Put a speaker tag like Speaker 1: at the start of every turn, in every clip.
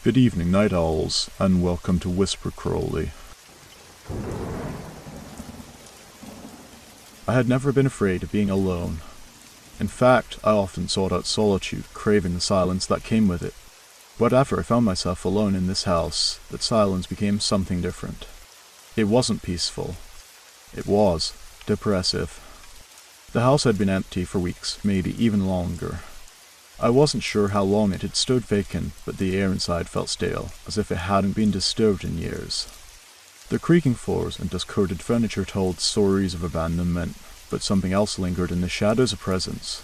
Speaker 1: Good evening, night owls, and welcome to Whisper Crowley. I had never been afraid of being alone. In fact, I often sought out solitude, craving the silence that came with it. But after I found myself alone in this house, that silence became something different. It wasn't peaceful. It was depressive. The house had been empty for weeks, maybe even longer. I wasn't sure how long it had stood vacant, but the air inside felt stale, as if it hadn't been disturbed in years. The creaking floors and dust-coated furniture told stories of abandonment, but something else lingered in the shadows of presence.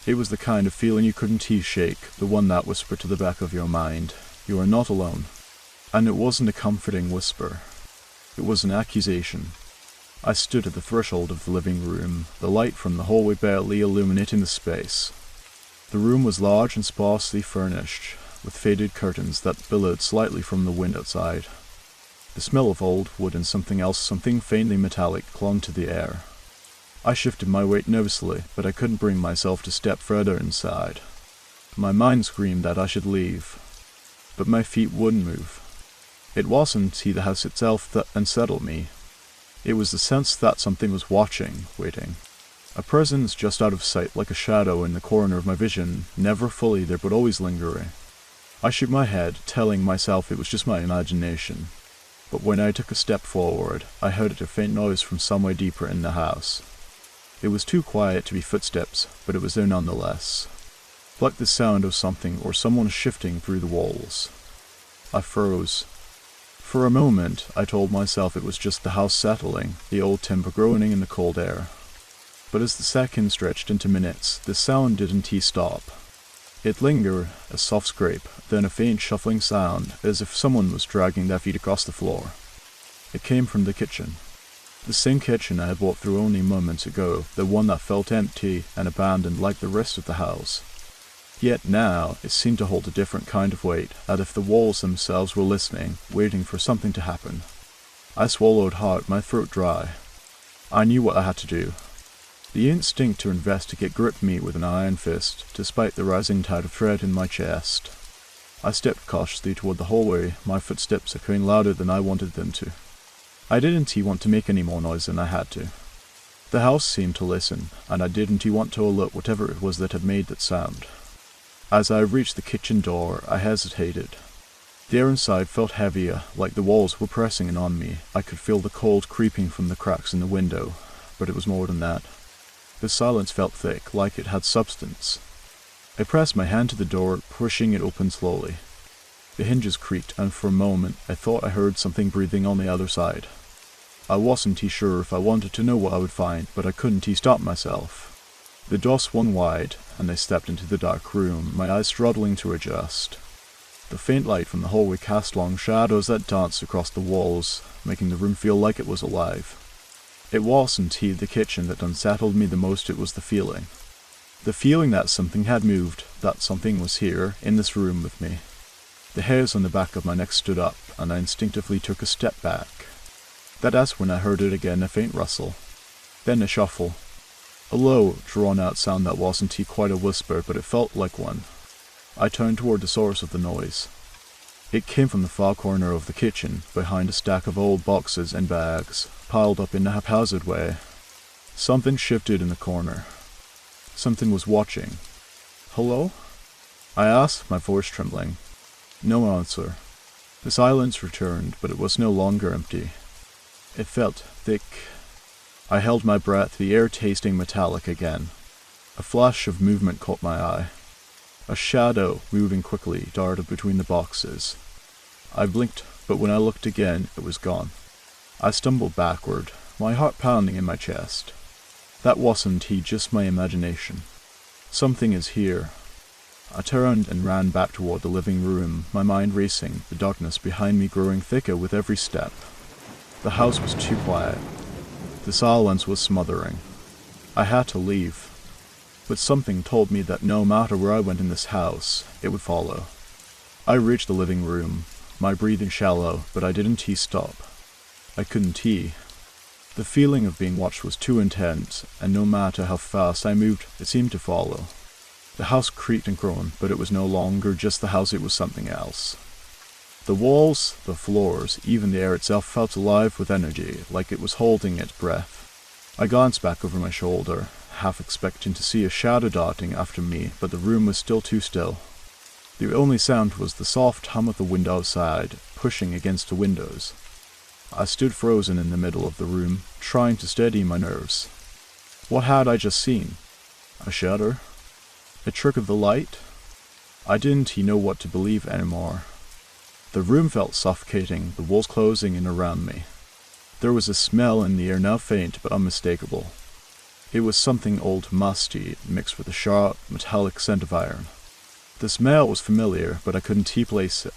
Speaker 1: It was the kind of feeling you couldn't shake, the one that whispered to the back of your mind, "You are not alone." And it wasn't a comforting whisper. It was an accusation. I stood at the threshold of the living room, the light from the hallway barely illuminating the space. The room was large and sparsely furnished, with faded curtains that billowed slightly from the wind outside. The smell of old wood and something faintly metallic, clung to the air. I shifted my weight nervously, but I couldn't bring myself to step further inside. My mind screamed that I should leave, but my feet wouldn't move. It wasn't the house itself that unsettled me. It was the sense that something was watching, waiting. A presence just out of sight, like a shadow in the corner of my vision, never fully there but always lingering. I shook my head, telling myself it was just my imagination. But when I took a step forward, I heard a faint noise from somewhere deeper in the house. It was too quiet to be footsteps, but it was there nonetheless. Like the sound of something or someone shifting through the walls. I froze. For a moment, I told myself it was just the house settling, the old timber groaning in the cold air. But as the seconds stretched into minutes, the sound didn't stop. It lingered, a soft scrape, then a faint shuffling sound, as if someone was dragging their feet across the floor. It came from the kitchen. The same kitchen I had walked through only moments ago, the one that felt empty and abandoned like the rest of the house. Yet now, it seemed to hold a different kind of weight, as if the walls themselves were listening, waiting for something to happen. I swallowed hard, my throat dry. I knew what I had to do. The instinct to investigate gripped me with an iron fist, despite the rising tide of dread in my chest. I stepped cautiously toward the hallway, my footsteps echoing louder than I wanted them to. I didn't want to make any more noise than I had to. The house seemed to listen, and I didn't want to alert whatever it was that had made that sound. As I reached the kitchen door, I hesitated. The air inside felt heavier, like the walls were pressing in on me. I could feel the cold creeping from the cracks in the window, but it was more than that. The silence felt thick, like it had substance. I pressed my hand to the door, pushing it open slowly. The hinges creaked, and for a moment I thought I heard something breathing on the other side. I wasn't sure if I wanted to know what I would find, but I couldn't stop myself. The door swung wide, and I stepped into the dark room, my eyes struggling to adjust. The faint light from the hallway cast long shadows that danced across the walls, making the room feel like it was alive. It wasn't the kitchen that unsettled me the most, it was the feeling. The feeling that something had moved, that something was here, in this room with me. The hairs on the back of my neck stood up, and I instinctively took a step back. That's when I heard it again, a faint rustle. Then a shuffle. A low, drawn-out sound that wasn't quite a whisper, but it felt like one. I turned toward the source of the noise. It came from the far corner of the kitchen, behind a stack of old boxes and bags, piled up in a haphazard way. Something shifted in the corner. Something was watching. "Hello?" I asked, my voice trembling. No answer. The silence returned, but it was no longer empty. It felt thick. I held my breath, the air tasting metallic again. A flash of movement caught my eye. A shadow, moving quickly, darted between the boxes. I blinked, but when I looked again, it was gone. I stumbled backward, my heart pounding in my chest. That wasn't just my imagination. Something is here. I turned and ran back toward the living room, my mind racing, the darkness behind me growing thicker with every step. The house was too quiet. The silence was smothering. I had to leave. But something told me that no matter where I went in this house, it would follow. I reached the living room, my breathing shallow, but I didn't stop. I couldn't. The feeling of being watched was too intense, and no matter how fast I moved, it seemed to follow. The house creaked and groaned, but it was no longer just the house, it was something else. The walls, the floors, even the air itself felt alive with energy, like it was holding its breath. I glanced back over my shoulder, half expecting to see a shadow darting after me, but the room was still too still. The only sound was the soft hum of the wind outside, pushing against the windows. I stood frozen in the middle of the room, trying to steady my nerves. What had I just seen? A shadow? A trick of the light? I didn't know what to believe anymore. The room felt suffocating, the walls closing in around me. There was a smell in the air, now faint but unmistakable. It was something old, musty, mixed with a sharp, metallic scent of iron. The smell was familiar, but I couldn't place it.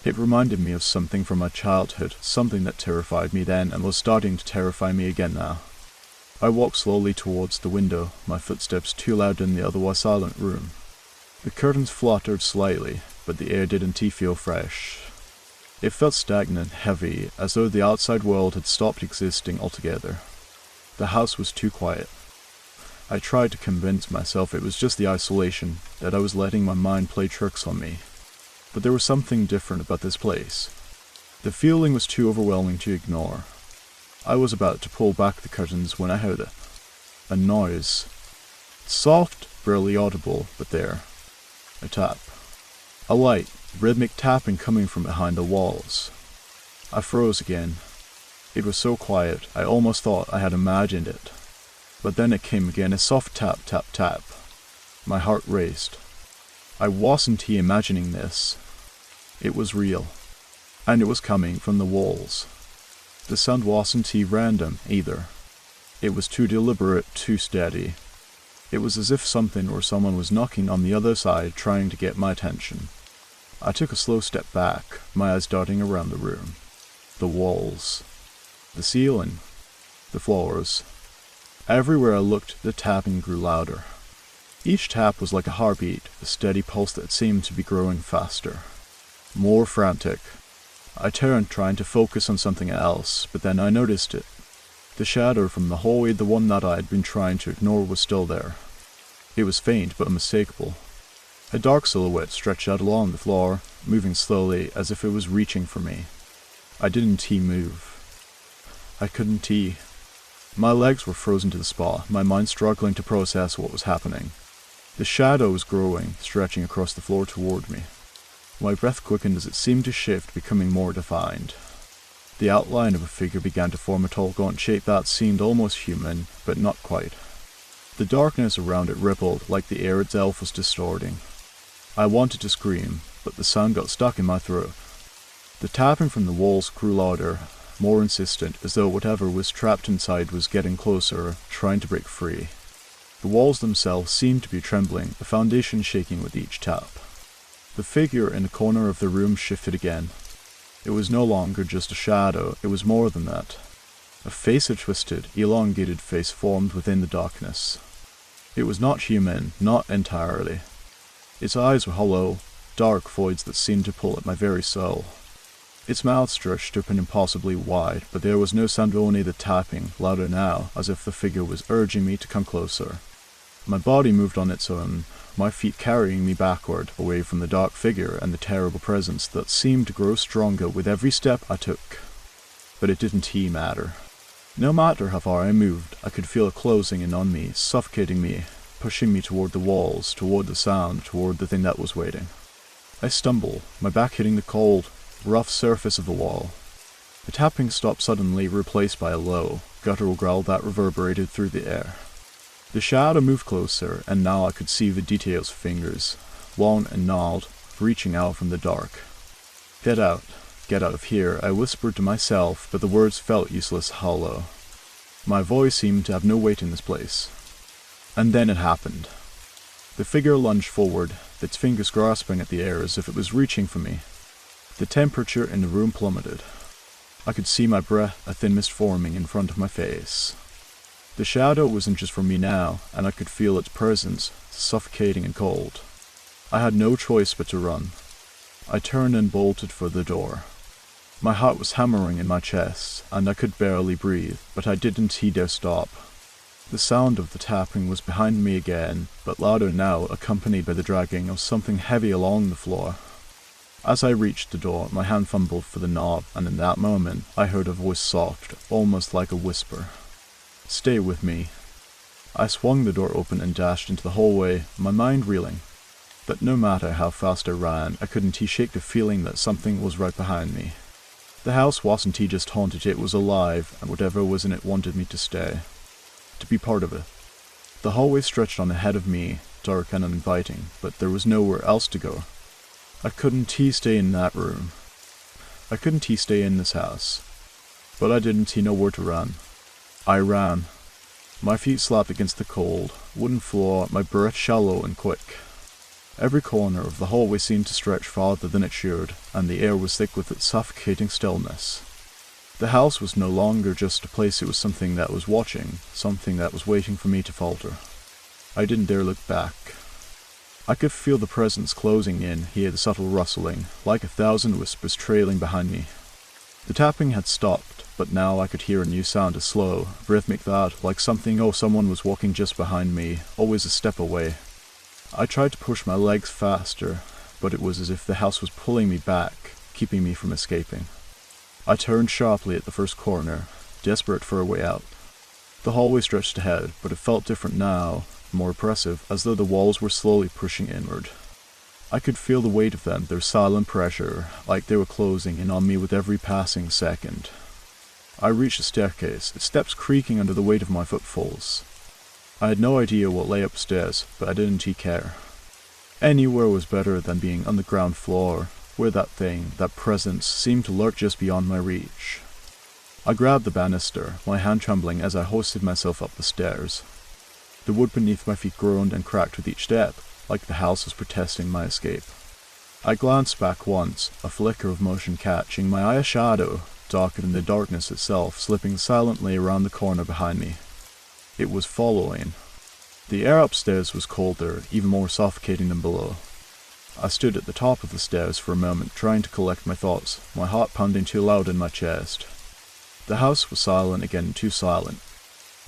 Speaker 1: It reminded me of something from my childhood, something that terrified me then and was starting to terrify me again now. I walked slowly towards the window, my footsteps too loud in the otherwise silent room. The curtains fluttered slightly, but the air didn't feel fresh. It felt stagnant, heavy, as though the outside world had stopped existing altogether. The house was too quiet. I tried to convince myself it was just the isolation, that I was letting my mind play tricks on me. But there was something different about this place. The feeling was too overwhelming to ignore. I was about to pull back the curtains when I heard it. A noise. Soft, barely audible, but there. A tap. A light, rhythmic tapping coming from behind the walls. I froze again. It was so quiet, I almost thought I had imagined it. But then it came again, a soft tap, tap, tap. My heart raced. I wasn't imagining this. It was real. And it was coming from the walls. The sound wasn't random, either. It was too deliberate, too steady. It was as if something or someone was knocking on the other side, trying to get my attention. I took a slow step back, my eyes darting around the room. The walls. The ceiling. The floors. Everywhere I looked, the tapping grew louder. Each tap was like a heartbeat, a steady pulse that seemed to be growing faster. More frantic. I turned, trying to focus on something else, but then I noticed it. The shadow from the hallway, the one that I had been trying to ignore, was still there. It was faint but unmistakable. A dark silhouette stretched out along the floor, moving slowly as if it was reaching for me. I didn't move. I couldn't. My legs were frozen to the spot, my mind struggling to process what was happening. The shadow was growing, stretching across the floor toward me. My breath quickened as it seemed to shift, becoming more defined. The outline of a figure began to form, a tall, gaunt shape that seemed almost human, but not quite. The darkness around it rippled, like the air itself was distorting. I wanted to scream, but the sound got stuck in my throat. The tapping from the walls grew louder, more insistent, as though whatever was trapped inside was getting closer, trying to break free. The walls themselves seemed to be trembling, the foundation shaking with each tap. The figure in the corner of the room shifted again. It was no longer just a shadow, it was more than that. A face, a twisted, elongated face formed within the darkness. It was not human, not entirely. Its eyes were hollow, dark voids that seemed to pull at my very soul. Its mouth stretched open impossibly wide, but there was no sound, only the tapping, louder now, as if the figure was urging me to come closer. My body moved on its own, my feet carrying me backward, away from the dark figure and the terrible presence that seemed to grow stronger with every step I took. But it didn't matter. No matter how far I moved, I could feel it closing in on me, suffocating me, pushing me toward the walls, toward the sound, toward the thing that was waiting. I stumbled, my back hitting the cold, rough surface of the wall. The tapping stopped suddenly, replaced by a low, guttural growl that reverberated through the air. The shadow moved closer, and now I could see the details of fingers, long and gnarled, reaching out from the dark. Get out of here, I whispered to myself, but the words felt useless, hollow. My voice seemed to have no weight in this place. And then it happened. The figure lunged forward, its fingers grasping at the air as if it was reaching for me. The temperature in the room plummeted. I could see my breath, a thin mist forming in front of my face. The shadow wasn't just for me now, and I could feel its presence, suffocating and cold. I had no choice but to run. I turned and bolted for the door. My heart was hammering in my chest, and I could barely breathe, but I didn't dare stop. The sound of the tapping was behind me again, but louder now, accompanied by the dragging of something heavy along the floor. As I reached the door, my hand fumbled for the knob, and in that moment, I heard a voice soft, almost like a whisper. "Stay with me." I swung the door open and dashed into the hallway, my mind reeling. But no matter how fast I ran, I couldn't shake the feeling that something was right behind me. The house wasn't just haunted, it was alive, and whatever was in it wanted me to stay. To be part of it. The hallway stretched on ahead of me, dark and uninviting, but there was nowhere else to go. I couldn't stay in that room. I couldn't stay in this house. But I didn't know where to run. I ran. My feet slapped against the cold, wooden floor, my breath shallow and quick. Every corner of the hallway seemed to stretch farther than it should, and the air was thick with its suffocating stillness. The house was no longer just a place, it was something that was watching, something that was waiting for me to falter. I didn't dare look back. I could feel the presence closing in, hear the subtle rustling, like 1,000 whispers trailing behind me. The tapping had stopped, but now I could hear a new sound, a slow, rhythmic thud, like someone was walking just behind me, always a step away. I tried to push my legs faster, but it was as if the house was pulling me back, keeping me from escaping. I turned sharply at the first corner, desperate for a way out. The hallway stretched ahead, but it felt different now, more oppressive, as though the walls were slowly pushing inward. I could feel the weight of them, their silent pressure, like they were closing in on me with every passing second. I reached the staircase, its steps creaking under the weight of my footfalls. I had no idea what lay upstairs, but I didn't care. Anywhere was better than being on the ground floor, where that thing, that presence, seemed to lurk just beyond my reach. I grabbed the banister, my hand trembling as I hoisted myself up the stairs. The wood beneath my feet groaned and cracked with each step, like the house was protesting my escape. I glanced back once, a flicker of motion catching my eye, a shadow, darker than the darkness itself, slipping silently around the corner behind me. It was following. The air upstairs was colder, even more suffocating than below. I stood at the top of the stairs for a moment, trying to collect my thoughts, my heart pounding too loud in my chest. The house was silent again, too silent.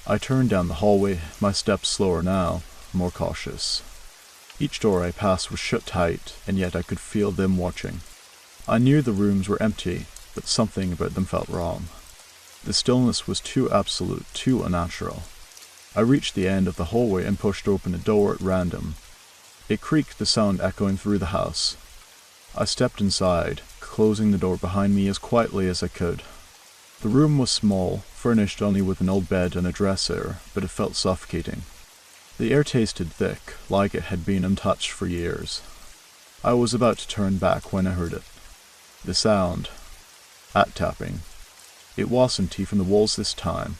Speaker 1: I turned down the hallway, my steps slower now, more cautious. Each door I passed was shut tight, and yet I could feel them watching. I knew the rooms were empty, but something about them felt wrong. The stillness was too absolute, too unnatural. I reached the end of the hallway and pushed open a door at random. It creaked, the sound echoing through the house. I stepped inside, closing the door behind me as quietly as I could. The room was small, furnished only with an old bed and a dresser, but it felt suffocating. The air tasted thick, like it had been untouched for years. I was about to turn back when I heard it. The sound. At tapping. It wasn't from the walls this time.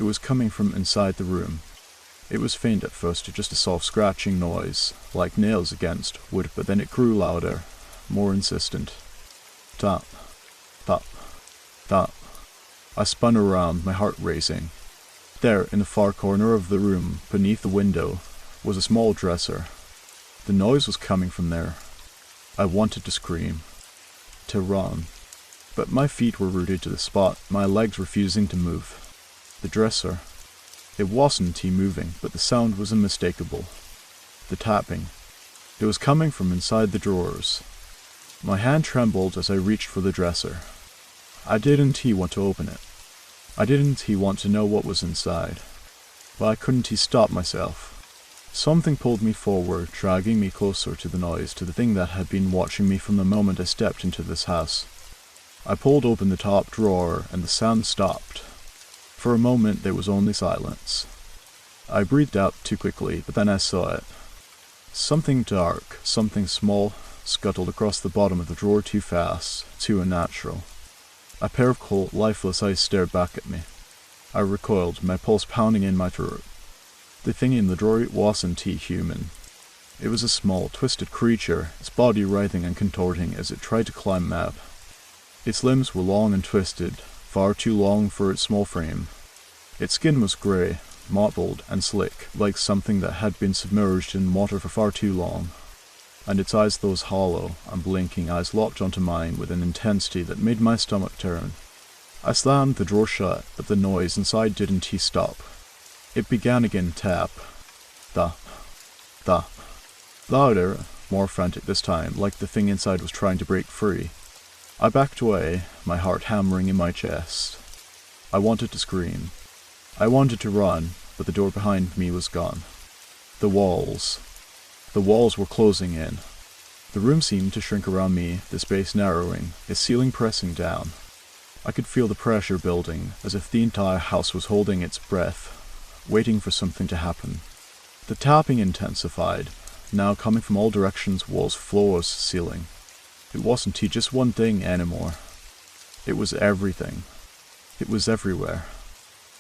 Speaker 1: It was coming from inside the room. It was faint at first, just a soft scratching noise, like nails against wood, but then it grew louder, more insistent. Tap, tap, tap. I spun around, my heart racing. There, in the far corner of the room, beneath the window, was a small dresser. The noise was coming from there. I wanted to scream, to run, but my feet were rooted to the spot, my legs refusing to move. The dresser. It wasn't moving, but the sound was unmistakable. The tapping. It was coming from inside the drawers. My hand trembled as I reached for the dresser. I didn't want to open it. I didn't want to know what was inside. But I couldn't stop myself. Something pulled me forward, dragging me closer to the noise, to the thing that had been watching me from the moment I stepped into this house. I pulled open the top drawer, and the sound stopped. For a moment there was only silence. I breathed out too quickly, but then I saw it. Something dark, something small, scuttled across the bottom of the drawer too fast, too unnatural. A pair of cold, lifeless eyes stared back at me. I recoiled, my pulse pounding in my throat. The thing in the drawer wasn't human. It was a small, twisted creature, its body writhing and contorting as it tried to climb up. Its limbs were long and twisted, far too long for its small frame. Its skin was grey, mottled and slick, like something that had been submerged in water for far too long. And its eyes, those hollow, unblinking eyes, locked onto mine with an intensity that made my stomach turn. I slammed the drawer shut, but the noise inside didn't stop. It began again, tap, thump, thump, louder, more frantic this time, like the thing inside was trying to break free. I backed away, my heart hammering in my chest. I wanted to scream. I wanted to run, but the door behind me was gone. The walls. The walls were closing in. The room seemed to shrink around me, the space narrowing, its ceiling pressing down. I could feel the pressure building, as if the entire house was holding its breath, waiting for something to happen. The tapping intensified, now coming from all directions, walls, floors, ceiling. It wasn't just one thing anymore. It was everything. It was everywhere.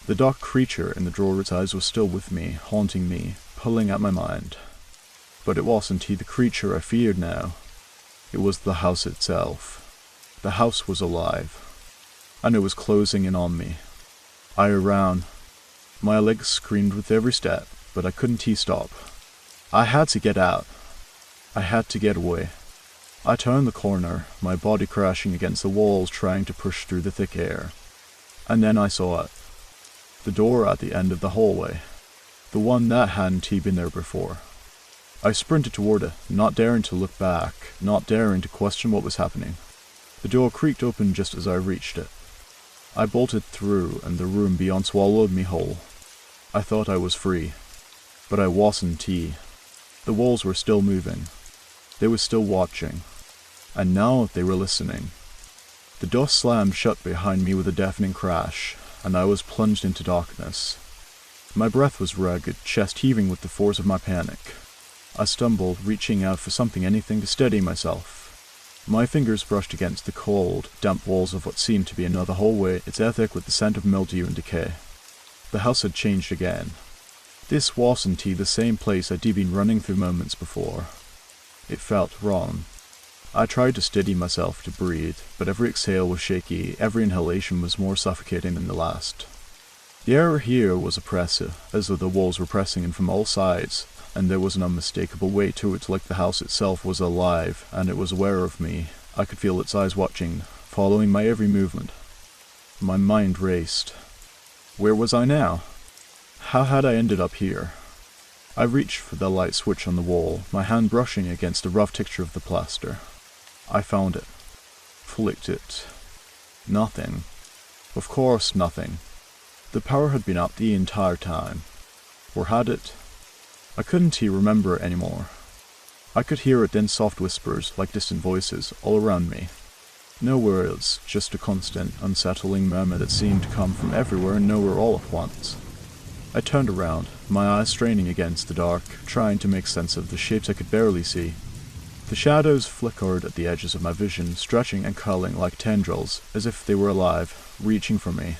Speaker 1: The dark creature in the drawer's eyes was still with me, haunting me, pulling at my mind. But it wasn't the creature I feared now. It was the house itself. The house was alive, and it was closing in on me. I ran. My legs screamed with every step, but I couldn't stop. I had to get out. I had to get away. I turned the corner, my body crashing against the walls, trying to push through the thick air. And then I saw it. The door at the end of the hallway. The one that hadn't been there before. I sprinted toward it, not daring to look back, not daring to question what was happening. The door creaked open just as I reached it. I bolted through, and the room beyond swallowed me whole. I thought I was free. But I wasn't. The walls were still moving. They were still watching. And now they were listening. The door slammed shut behind me with a deafening crash, and I was plunged into darkness. My breath was ragged, chest heaving with the force of my panic. I stumbled, reaching out for something, anything to steady myself. My fingers brushed against the cold, damp walls of what seemed to be another hallway, its air thick with the scent of mildew and decay. The house had changed again. This wasn't the same place I'd been running through moments before. It felt wrong. I tried to steady myself to breathe, but every exhale was shaky, every inhalation was more suffocating than the last. The air here was oppressive, as though the walls were pressing in from all sides, and there was an unmistakable weight to it, like the house itself was alive, and it was aware of me. I could feel its eyes watching, following my every movement. My mind raced. Where was I now? How had I ended up here? I reached for the light switch on the wall, my hand brushing against the rough texture of the plaster. I found it. Flicked it. Nothing. Of course, nothing. The power had been out the entire time. Or had it? I couldn't remember anymore. I could hear it in soft whispers, like distant voices, all around me. No words, just a constant, unsettling murmur that seemed to come from everywhere and nowhere all at once. I turned around, my eyes straining against the dark, trying to make sense of the shapes I could barely see. The shadows flickered at the edges of my vision, stretching and curling like tendrils, as if they were alive, reaching for me.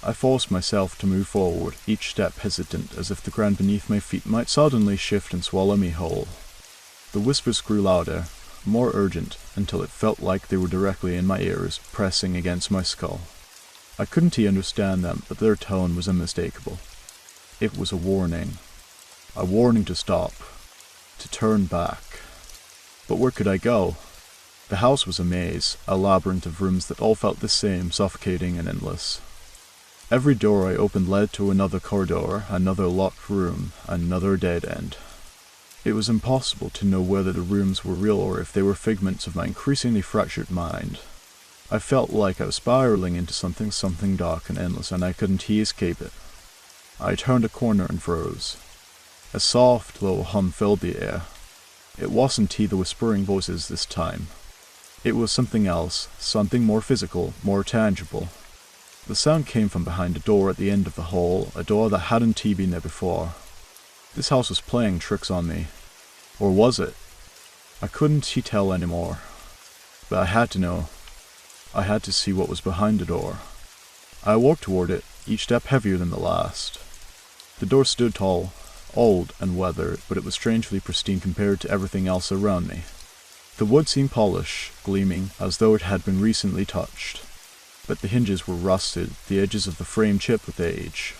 Speaker 1: I forced myself to move forward, each step hesitant, as if the ground beneath my feet might suddenly shift and swallow me whole. The whispers grew louder, more urgent, until it felt like they were directly in my ears, pressing against my skull. I couldn't understand them, but their tone was unmistakable. It was a warning to stop, to turn back. But where could I go? The house was a maze, a labyrinth of rooms that all felt the same, suffocating and endless. Every door I opened led to another corridor, another locked room, another dead end. It was impossible to know whether the rooms were real or if they were figments of my increasingly fractured mind. I felt like I was spiraling into something dark and endless, and I couldn't escape it. I turned a corner and froze. A soft, low hum filled the air. It wasn't the whispering voices this time. It was something else, something more physical, more tangible. The sound came from behind a door at the end of the hall, a door that hadn't been there before. This house was playing tricks on me. Or was it? I couldn't tell anymore. But I had to know. I had to see what was behind the door. I walked toward it, each step heavier than the last. The door stood tall, old and weathered, but it was strangely pristine compared to everything else around me. The wood seemed polished, gleaming, as though it had been recently touched. But the hinges were rusted, the edges of the frame chipped with age.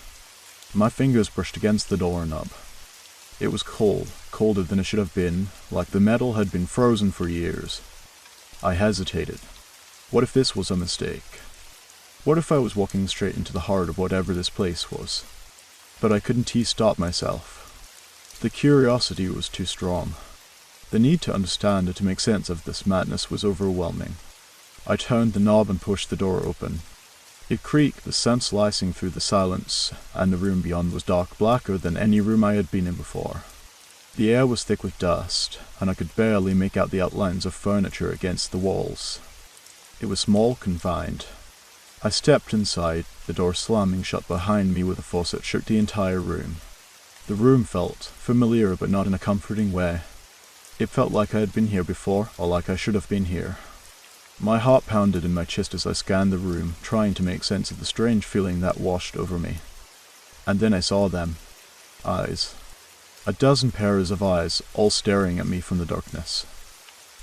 Speaker 1: My fingers brushed against the doorknob. It was cold, colder than it should have been, like the metal had been frozen for years. I hesitated. What if this was a mistake? What if I was walking straight into the heart of whatever this place was? But I couldn't stop myself. The curiosity was too strong. The need to understand and to make sense of this madness was overwhelming. I turned the knob and pushed the door open. It creaked, the scent slicing through the silence, and the room beyond was dark, blacker than any room I had been in before. The air was thick with dust, and I could barely make out the outlines of furniture against the walls. It was small, confined. I stepped inside, the door slamming shut behind me with a force that shook the entire room. The room felt familiar, but not in a comforting way. It felt like I had been here before, or like I should have been here. My heart pounded in my chest as I scanned the room, trying to make sense of the strange feeling that washed over me. And then I saw them. Eyes. A dozen pairs of eyes, all staring at me from the darkness.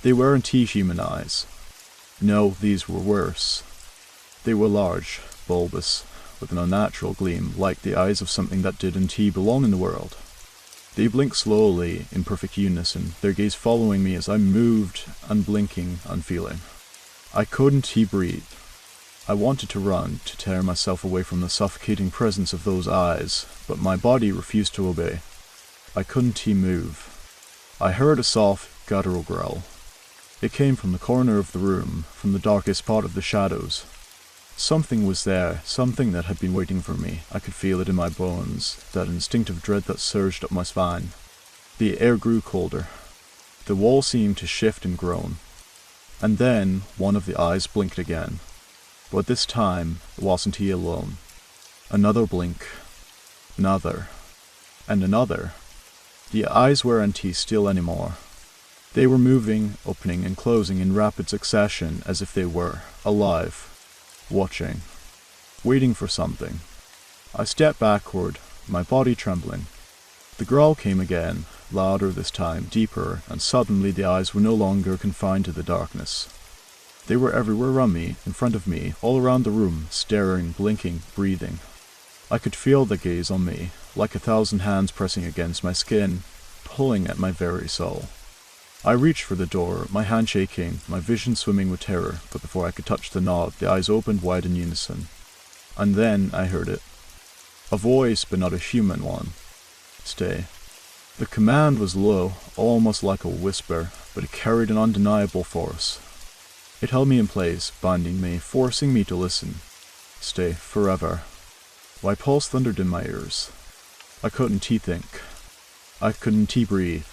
Speaker 1: They weren't human eyes. No, these were worse. They were large, bulbous, with an unnatural gleam, like the eyes of something that didn't belong in the world. They blinked slowly, in perfect unison, their gaze following me as I moved, unblinking, unfeeling. I couldn't breathe. I wanted to run, to tear myself away from the suffocating presence of those eyes, but my body refused to obey. I couldn't move. I heard a soft, guttural growl. It came from the corner of the room, from the darkest part of the shadows. Something was there, something that had been waiting for me. I could feel it in my bones, that instinctive dread that surged up my spine. The air grew colder. The wall seemed to shift and groan. And then one of the eyes blinked again. But this time, it wasn't he alone. Another blink. Another. And another. The eyes weren't still anymore. They were moving, opening and closing in rapid succession as if they were alive. Watching. Waiting for something. I stepped backward, my body trembling. The growl came again, louder this time, deeper, and suddenly the eyes were no longer confined to the darkness. They were everywhere around me, in front of me, all around the room, staring, blinking, breathing. I could feel the gaze on me, like 1,000 hands pressing against my skin, pulling at my very soul. I reached for the door, my hand shaking, my vision swimming with terror, but before I could touch the knob, the eyes opened wide in unison. And then I heard it. A voice, but not a human one. Stay. The command was low, almost like a whisper, but it carried an undeniable force. It held me in place, binding me, forcing me to listen. Stay, forever. My pulse thundered in my ears. I couldn't think. I couldn't breathe.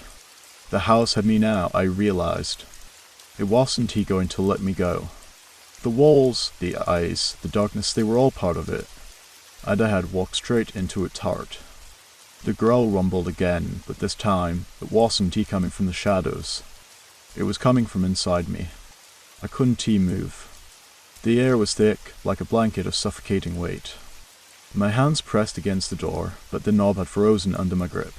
Speaker 1: The house had me now, I realized. It wasn't going to let me go. The walls, the eyes, the darkness, they were all part of it. And I had walked straight into its heart. The growl rumbled again, but this time, it wasn't coming from the shadows. It was coming from inside me. I couldn't move. The air was thick, like a blanket of suffocating weight. My hands pressed against the door, but the knob had frozen under my grip.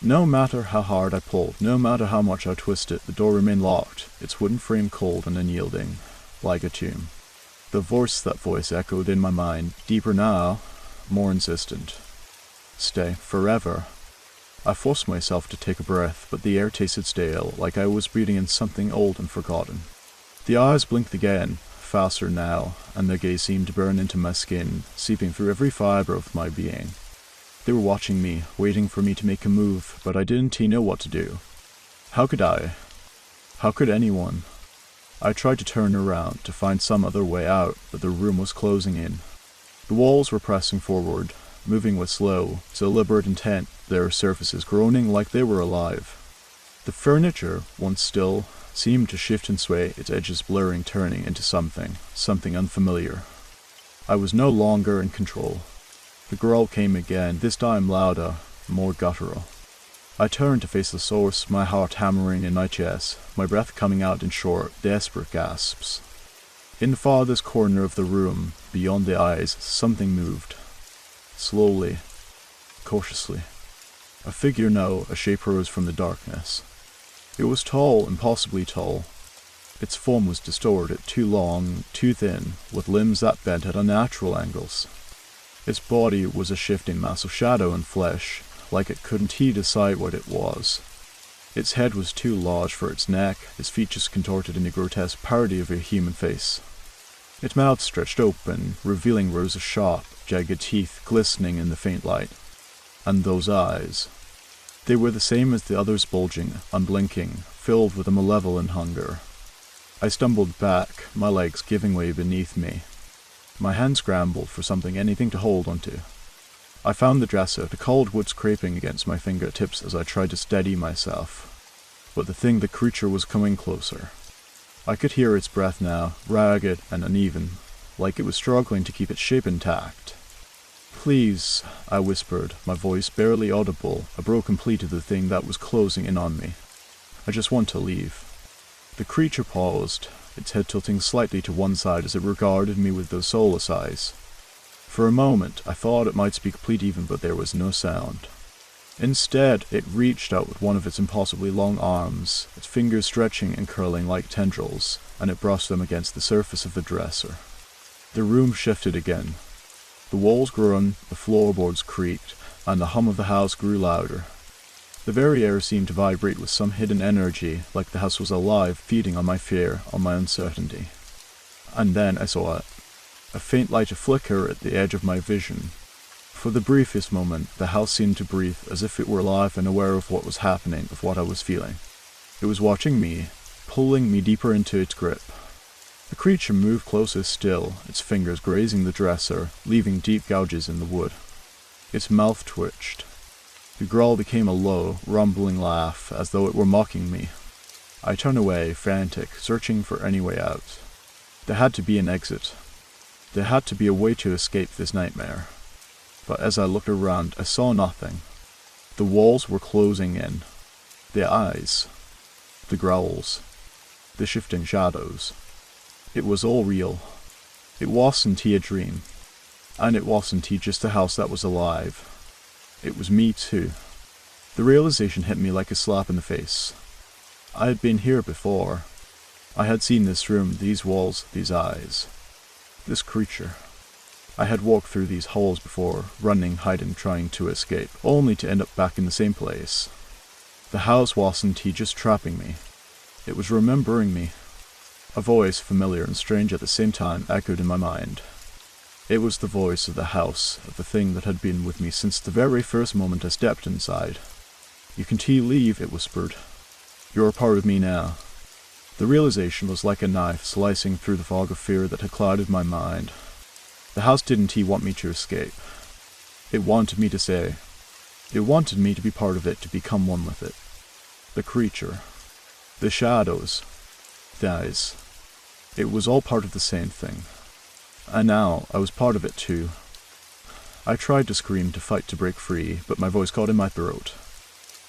Speaker 1: No matter how hard I pulled, no matter how much I twisted, the door remained locked, its wooden frame cold and unyielding, like a tomb. That voice echoed in my mind, deeper now, more insistent. Stay, forever. I forced myself to take a breath, but the air tasted stale, like I was breathing in something old and forgotten. The eyes blinked again, faster now, and their gaze seemed to burn into my skin, seeping through every fiber of my being. They were watching me, waiting for me to make a move, but I didn't know what to do. How could I? How could anyone? I tried to turn around, to find some other way out, but the room was closing in. The walls were pressing forward, moving with slow, deliberate intent, their surfaces groaning like they were alive. The furniture, once still, seemed to shift and sway, its edges blurring, turning into something unfamiliar. I was no longer in control. The growl came again, this time louder, more guttural. I turned to face the source, my heart hammering in my chest, my breath coming out in short, desperate gasps. In the farthest corner of the room, beyond the eyes, something moved. Slowly, cautiously. A figure, no, a shape rose from the darkness. It was tall, impossibly tall. Its form was distorted, too long, too thin, with limbs that bent at unnatural angles. Its body was a shifting mass of shadow and flesh, like it couldn't decide what it was. Its head was too large for its neck, its features contorted in a grotesque parody of a human face. Its mouth stretched open, revealing rows of sharp, jagged teeth glistening in the faint light. And those eyes. They were the same as the others, bulging, unblinking, filled with a malevolent hunger. I stumbled back, my legs giving way beneath me. My hands scrambled for anything to hold onto. I found the dresser, the cold wood scraping against my fingertips as I tried to steady myself. But the creature was coming closer. I could hear its breath now, ragged and uneven, like it was struggling to keep its shape intact. "Please," I whispered, my voice barely audible, a broken plea to the thing that was closing in on me. "I just want to leave." The creature paused, its head tilting slightly to one side as it regarded me with those soulless eyes. For a moment, I thought it might speak plead even, but there was no sound. Instead, it reached out with one of its impossibly long arms, its fingers stretching and curling like tendrils, and it brushed them against the surface of the dresser. The room shifted again. The walls groaned, the floorboards creaked, and the hum of the house grew louder. The very air seemed to vibrate with some hidden energy, like the house was alive, feeding on my fear, on my uncertainty. And then I saw it. A faint light flicker at the edge of my vision. For the briefest moment, the house seemed to breathe as if it were alive and aware of what was happening, of what I was feeling. It was watching me, pulling me deeper into its grip. The creature moved closer still, its fingers grazing the dresser, leaving deep gouges in the wood. Its mouth twitched. The growl became a low, rumbling laugh, as though it were mocking me. I turned away, frantic, searching for any way out. There had to be an exit. There had to be a way to escape this nightmare. But as I looked around, I saw nothing. The walls were closing in. The eyes. The growls. The shifting shadows. It was all real. It wasn't a dream. And it wasn't just a house that was alive. It was me too. The realization hit me like a slap in the face. I had been here before. I had seen this room, these walls, these eyes. This creature. I had walked through these halls before, running, hiding, trying to escape, only to end up back in the same place. The house wasn't just trapping me. It was remembering me. A voice, familiar and strange at the same time, echoed in my mind. It was the voice of the house, of the thing that had been with me since the very first moment I stepped inside. "You can leave," it whispered. "You're a part of me now." The realization was like a knife slicing through the fog of fear that had clouded my mind. The house didn't want me to escape. It wanted me to stay. It wanted me to be part of it, to become one with it. The creature. The shadows. The eyes. It was all part of the same thing. And now I was part of it too. I tried to scream, to fight, to break free, but my voice caught in my throat.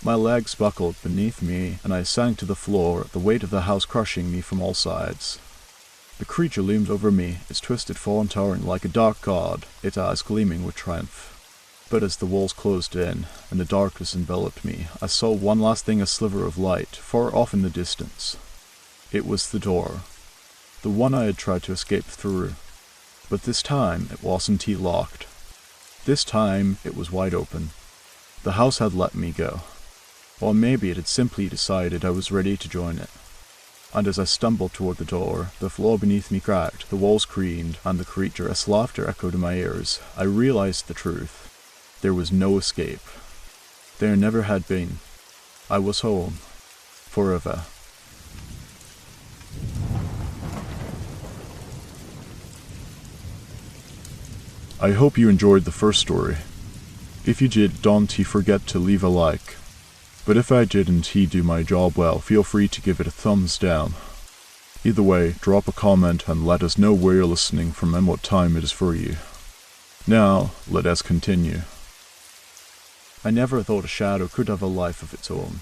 Speaker 1: My legs buckled beneath me, and I sank to the floor, the weight of the house crushing me from all sides. The creature loomed over me, its twisted form towering like a dark god, its eyes gleaming with triumph. But as the walls closed in, and the darkness enveloped me, I saw one last thing, a sliver of light, far off in the distance. It was the door. The one I had tried to escape through. But this time it wasn't locked. This time it was wide open. The house had let me go. Or maybe it had simply decided I was ready to join it. And as I stumbled toward the door, the floor beneath me cracked, the walls creaked, and the creature's laughter echoed in my ears. I realized the truth. There was no escape. There never had been. I was home. Forever. I hope you enjoyed the first story. If you did, don't forget to leave a like. But if I didn't do my job well, feel free to give it a thumbs down. Either way, drop a comment and let us know where you're listening from and what time it is for you. Now, let us continue. I never thought a shadow could have a life of its own.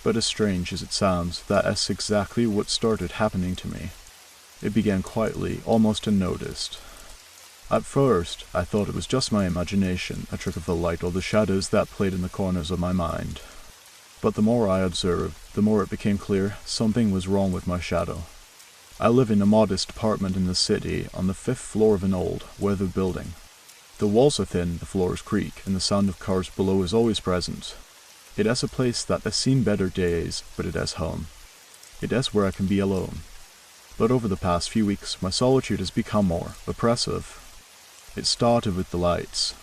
Speaker 1: But as strange as it sounds, that is exactly what started happening to me. It began quietly, almost unnoticed. At first, I thought it was just my imagination, a trick of the light or the shadows that played in the corners of my mind. But the more I observed, the more it became clear something was wrong with my shadow. I live in a modest apartment in the city, on the 5th floor of an old, weathered building. The walls are thin, the floors creak, and the sound of cars below is always present. It is a place that has seen better days, but it is home. It is where I can be alone. But over the past few weeks, my solitude has become more oppressive. It started with the lights.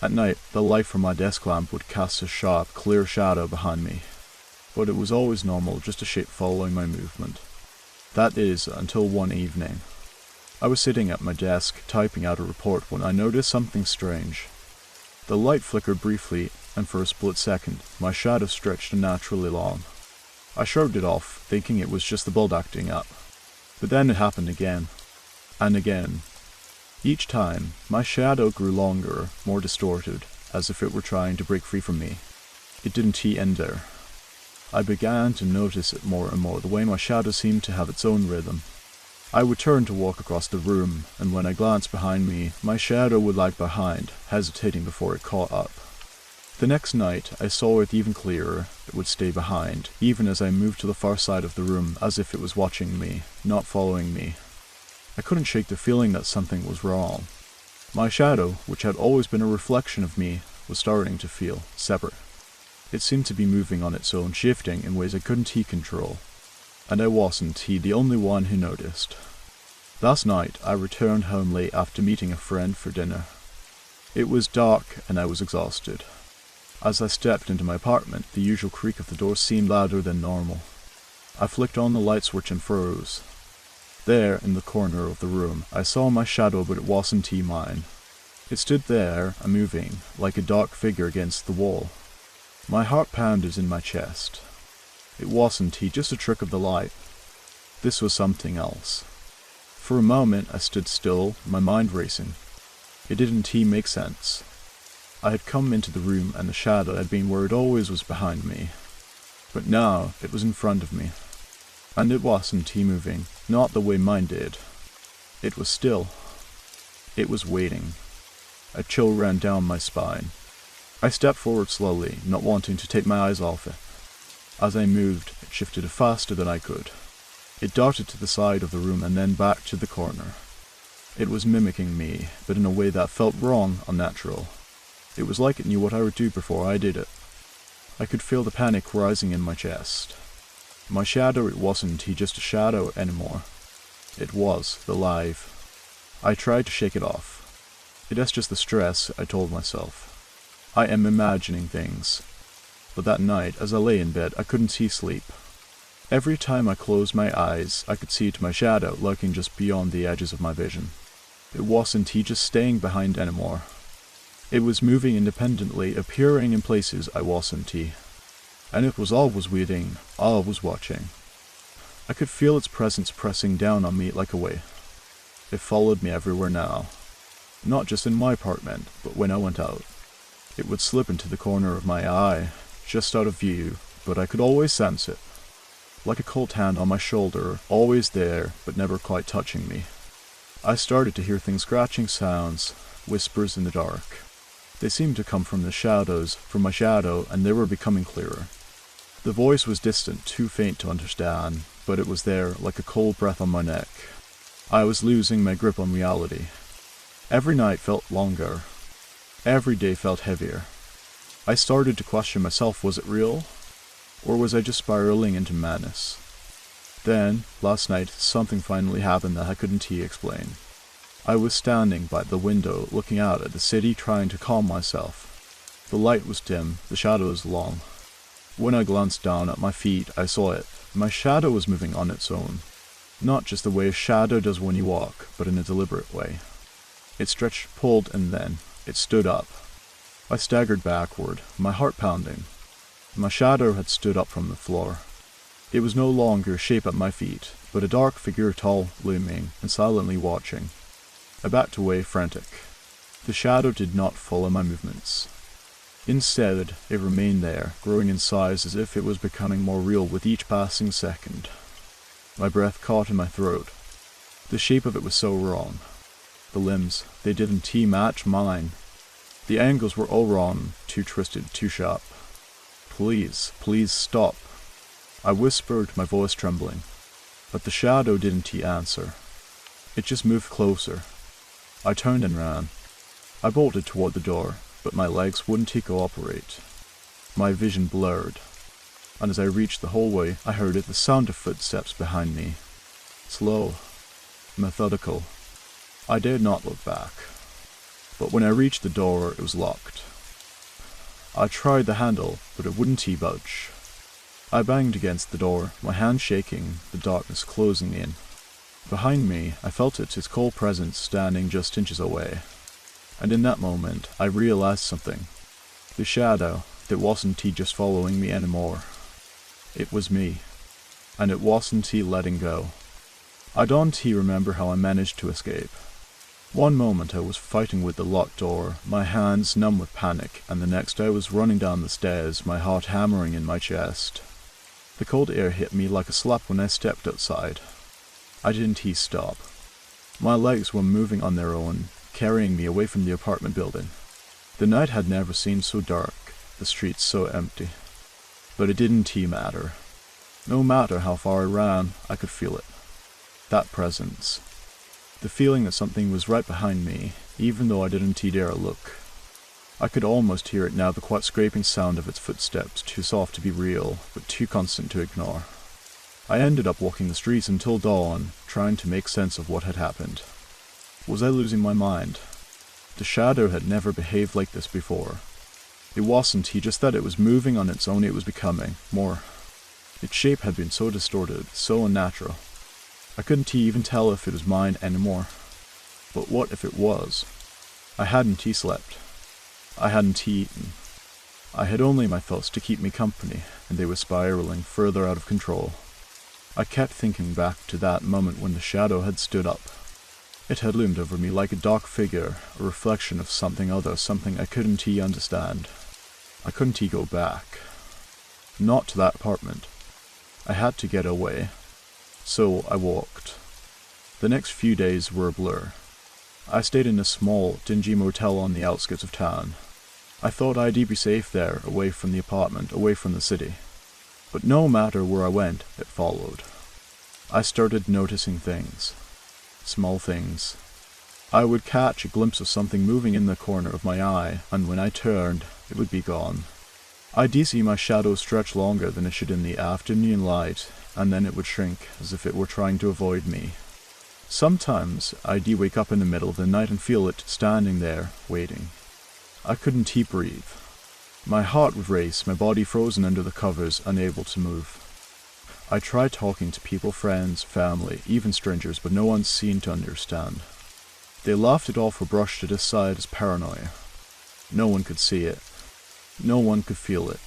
Speaker 1: At night, the light from my desk lamp would cast a sharp, clear shadow behind me, but it was always normal, just a shape following my movement. That is, until one evening. I was sitting at my desk, typing out a report, when I noticed something strange. The light flickered briefly, and for a split second, my shadow stretched unnaturally long. I shrugged it off, thinking it was just the bulb acting up. But then it happened again, and again. Each time, my shadow grew longer, more distorted, as if it were trying to break free from me. It didn't end there. I began to notice it more and more, the way my shadow seemed to have its own rhythm. I would turn to walk across the room, and when I glanced behind me, my shadow would lag behind, hesitating before it caught up. The next night, I saw it even clearer. It would stay behind, even as I moved to the far side of the room, as if it was watching me, not following me. I couldn't shake the feeling that something was wrong. My shadow, which had always been a reflection of me, was starting to feel separate. It seemed to be moving on its own, shifting in ways I couldn't control. And I wasn't the only one who noticed. Last night, I returned home late after meeting a friend for dinner. It was dark, and I was exhausted. As I stepped into my apartment, the usual creak of the door seemed louder than normal. I flicked on the light switch and froze. There, in the corner of the room, I saw my shadow, but it wasn't mine. It stood there, unmoving, like a dark figure against the wall. My heart pounded in my chest. It wasn't just a trick of the light. This was something else. For a moment, I stood still, my mind racing. It didn't make sense. I had come into the room, and the shadow had been where it always was, behind me. But now, it was in front of me. And it wasn't moving, not the way mine did. It was still. It was waiting. A chill ran down my spine. I stepped forward slowly, not wanting to take my eyes off it. As I moved, it shifted faster than I could. It darted to the side of the room and then back to the corner. It was mimicking me, but in a way that felt wrong, unnatural. It was like it knew what I would do before I did it. I could feel the panic rising in my chest. My shadow, it wasn't just a shadow anymore. It was alive. I tried to shake it off. It is just the stress, I told myself. I am imagining things. But that night, as I lay in bed, I couldn't sleep. Every time I closed my eyes, I could see my shadow lurking just beyond the edges of my vision. It wasn't just staying behind anymore. It was moving independently, appearing in places I wasn't. And it was always waiting, always watching. I could feel its presence pressing down on me like a weight. It followed me everywhere now. Not just in my apartment, but when I went out. It would slip into the corner of my eye, just out of view, but I could always sense it. Like a cold hand on my shoulder, always there, but never quite touching me. I started to hear things, scratching sounds, whispers in the dark. They seemed to come from the shadows, from my shadow, and they were becoming clearer. The voice was distant, too faint to understand, but it was there, like a cold breath on my neck. I was losing my grip on reality. Every night felt longer. Every day felt heavier. I started to question myself, was it real? Or was I just spiraling into madness? Then, last night, something finally happened that I couldn't explain. I was standing by the window, looking out at the city, trying to calm myself. The light was dim, the shadows long. When I glanced down at my feet, I saw it. My shadow was moving on its own. Not just the way a shadow does when you walk, but in a deliberate way. It stretched, pulled, and then it stood up. I staggered backward, my heart pounding. My shadow had stood up from the floor. It was no longer a shape at my feet, but a dark figure, tall, looming, and silently watching. I backed away, frantic. The shadow did not follow my movements. Instead, it remained there, growing in size as if it was becoming more real with each passing second. My breath caught in my throat. The shape of it was so wrong. The limbs, they didn't match mine. The angles were all wrong, too twisted, too sharp. Please, please stop. I whispered, my voice trembling. But the shadow didn't answer. It just moved closer. I turned and ran. I bolted toward the door, but my legs wouldn't cooperate. My vision blurred, and as I reached the hallway, I heard the sound of footsteps behind me. Slow, methodical. I dared not look back. but when I reached the door, it was locked. I tried the handle, but it wouldn't budge. I banged against the door, my hand shaking, the darkness closing in. Behind me, I felt its cold presence standing just inches away. And in that moment, I realized something. The shadow, that wasn't just following me anymore. It was me. And it wasn't letting go. I don't remember how I managed to escape. One moment I was fighting with the locked door, my hands numb with panic, and the next I was running down the stairs, my heart hammering in my chest. The cold air hit me like a slap when I stepped outside. I didn't stop. My legs were moving on their own, carrying me away from the apartment building. The night had never seemed so dark, the streets so empty. But it didn't matter. No matter how far I ran, I could feel it. That presence. The feeling that something was right behind me, even though I didn't dare look. I could almost hear it now, the quiet scraping sound of its footsteps, too soft to be real, but too constant to ignore. I ended up walking the streets until dawn, trying to make sense of what had happened. Was I losing my mind? The shadow had never behaved like this before. It wasn't just that it was moving on its own, it was becoming more. Its shape had been so distorted, so unnatural. I couldn't even tell if it was mine anymore. But what if it was? I hadn't slept. I hadn't eaten. I had only my thoughts to keep me company, and they were spiraling further out of control. I kept thinking back to that moment when the shadow had stood up. It had loomed over me like a dark figure, a reflection of something other, something I couldn't understand. I couldn't go back. Not to that apartment. I had to get away. So I walked. The next few days were a blur. I stayed in a small, dingy motel on the outskirts of town. I thought I'd be safe there, away from the apartment, away from the city. But no matter where I went, it followed. I started noticing things. Small things. I would catch a glimpse of something moving in the corner of my eye, and when I turned, it would be gone. I'd see my shadow stretch longer than it should in the afternoon light, and then it would shrink, as if it were trying to avoid me. Sometimes I'd wake up in the middle of the night and feel it standing there, waiting. I couldn't breathe. My heart would race, my body frozen under the covers, unable to move. I tried talking to people, friends, family, even strangers, but no one seemed to understand. They laughed it off or brushed it aside as paranoia. No one could see it. No one could feel it.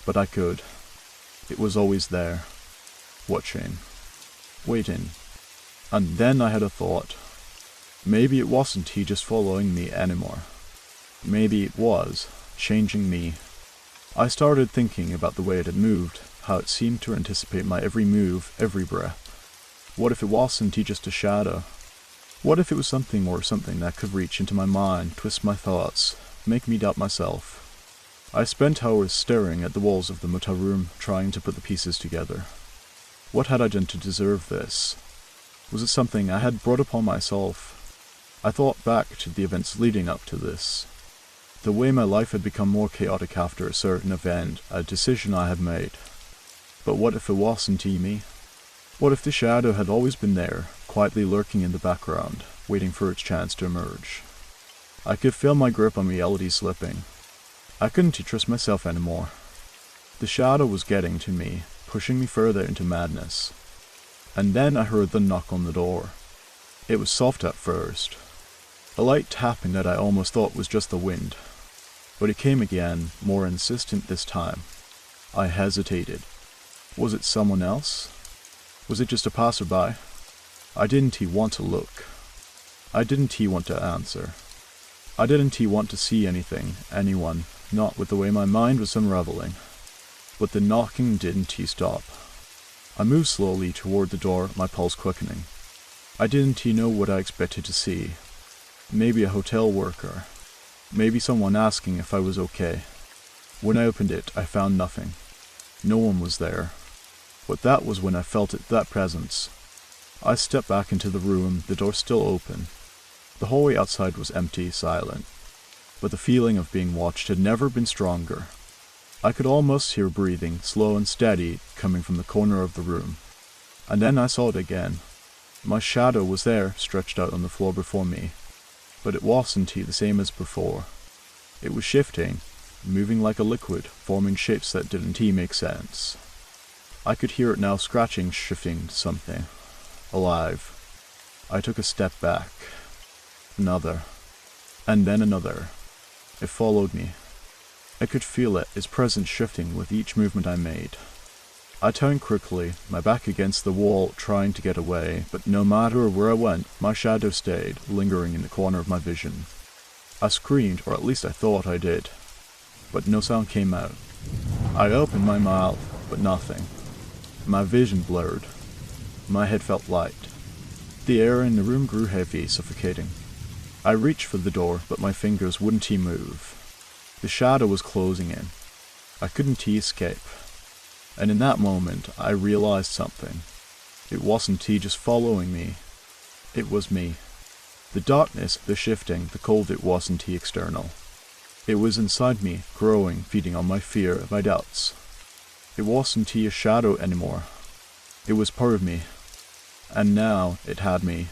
Speaker 1: But I could. It was always there. Watching. Waiting. And then I had a thought. Maybe it wasn't just following me anymore. Maybe it was, changing me. I started thinking about the way it had moved, how it seemed to anticipate my every move, every breath. What if it wasn't just a shadow? What if it was something or something that could reach into my mind, twist my thoughts, make me doubt myself? I spent hours staring at the walls of the motel room, trying to put the pieces together. What had I done to deserve this? Was it something I had brought upon myself? I thought back to the events leading up to this. The way my life had become more chaotic after a certain event, a decision I had made. But what if it wasn't me? What if the shadow had always been there, quietly lurking in the background, waiting for its chance to emerge? I could feel my grip on reality slipping. I couldn't trust myself anymore. The shadow was getting to me, pushing me further into madness. And then I heard the knock on the door. It was soft at first. A light tapping that I almost thought was just the wind. But it came again, more insistent this time. I hesitated. Was it someone else? Was it just a passerby? I didn't want to look. I didn't want to answer. I didn't want to see anything, anyone, not with the way my mind was unraveling. But the knocking didn't stop. I moved slowly toward the door, my pulse quickening. I didn't know what I expected to see. Maybe a hotel worker. Maybe someone asking if I was okay. When I opened it, I found nothing. No one was there. But that was when I felt that presence. I stepped back into the room, the door still open. The hallway outside was empty, silent. But the feeling of being watched had never been stronger. I could almost hear breathing, slow and steady, coming from the corner of the room. And then I saw it again. My shadow was there, stretched out on the floor before me. but it wasn't the same as before. It was shifting, moving like a liquid, forming shapes that didn't make sense. I could hear it now scratching, shifting something. Alive. I took a step back. Another. And then another. It followed me. I could feel it, its presence shifting with each movement I made. I turned quickly, my back against the wall, trying to get away, but no matter where I went, my shadow stayed, lingering in the corner of my vision. I screamed, or at least I thought I did, but no sound came out. I opened my mouth, but nothing. My vision blurred. My head felt light. The air in the room grew heavy, suffocating. I reached for the door, but my fingers wouldn't move. The shadow was closing in. I couldn't escape. And in that moment, I realized something. It wasn't just following me. It was me. The darkness, the shifting, the cold, it wasn't external. It was inside me, growing, feeding on my fear, my doubts. It wasn't a shadow anymore. It was part of me. And now it had me.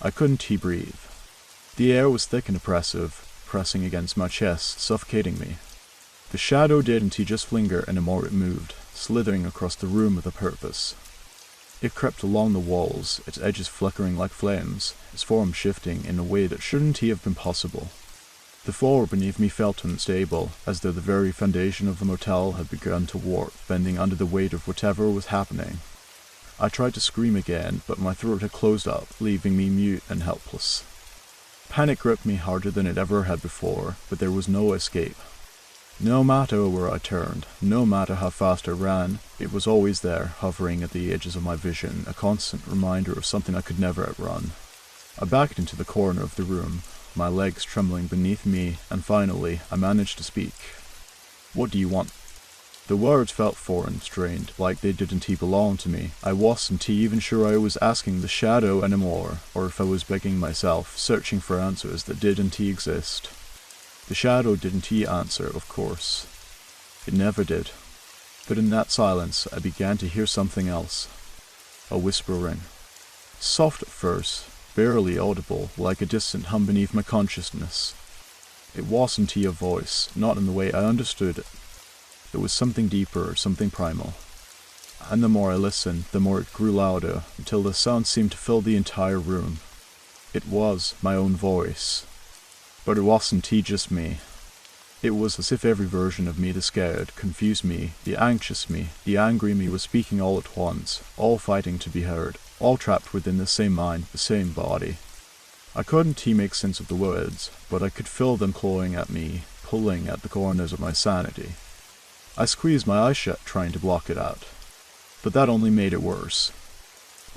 Speaker 1: I couldn't breathe. The air was thick and oppressive, pressing against my chest, suffocating me. The shadow didn't just linger anymore, it moved, slithering across the room with a purpose. It crept along the walls, its edges flickering like flames, its form shifting in a way that shouldn't have been possible. The floor beneath me felt unstable, as though the very foundation of the motel had begun to warp, bending under the weight of whatever was happening. I tried to scream again, but my throat had closed up, leaving me mute and helpless. Panic gripped me harder than it ever had before, but there was no escape. No matter where I turned, no matter how fast I ran, it was always there, hovering at the edges of my vision, a constant reminder of something I could never outrun. I backed into the corner of the room, my legs trembling beneath me, and finally, I managed to speak. "What do you want?" The words felt foreign, strained, like they didn't belong to me. I wasn't even sure I was asking the shadow anymore, or if I was begging myself, searching for answers that didn't exist. The shadow didn't answer, of course. It never did. But in that silence, I began to hear something else. A whispering. Soft at first, barely audible, like a distant hum beneath my consciousness. It wasn't a voice, not in the way I understood it. It was something deeper, something primal. And the more I listened, the more it grew louder, until the sound seemed to fill the entire room. It was my own voice. But it wasn't just me. It was as if every version of me, the scared, confused me, the anxious me, the angry me was speaking all at once, all fighting to be heard, all trapped within the same mind, the same body. I couldn't make sense of the words, but I could feel them clawing at me, pulling at the corners of my sanity. I squeezed my eyes shut, trying to block it out. But that only made it worse.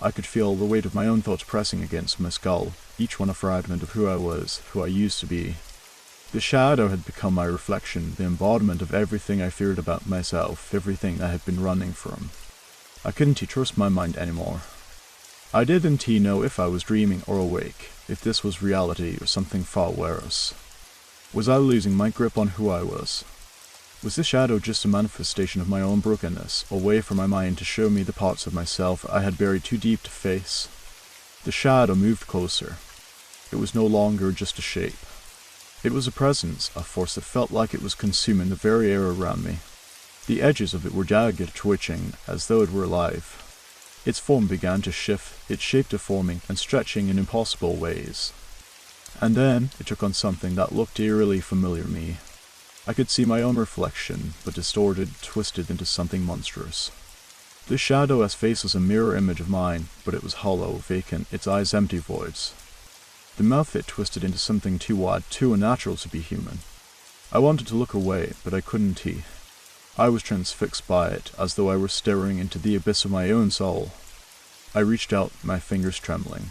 Speaker 1: I could feel the weight of my own thoughts pressing against my skull, each one a fragment of who I was, who I used to be. The shadow had become my reflection, the embodiment of everything I feared about myself, everything I had been running from. I couldn't trust my mind anymore. I didn't know if I was dreaming or awake, if this was reality or something far worse. Was I losing my grip on who I was? Was the shadow just a manifestation of my own brokenness, a way for my mind to show me the parts of myself I had buried too deep to face? The shadow moved closer. It was no longer just a shape. It was a presence, a force that felt like it was consuming the very air around me. The edges of it were jagged, twitching, as though it were alive. Its form began to shift, its shape deforming and stretching in impossible ways. And then it took on something that looked eerily familiar to me. I could see my own reflection, but distorted, twisted into something monstrous. The shadow's face was a mirror image of mine, but it was hollow, vacant, its eyes empty voids. The mouth fit twisted into something too wide, too unnatural to be human. I wanted to look away, but I couldn't. I was transfixed by it, as though I were staring into the abyss of my own soul. I reached out, my fingers trembling.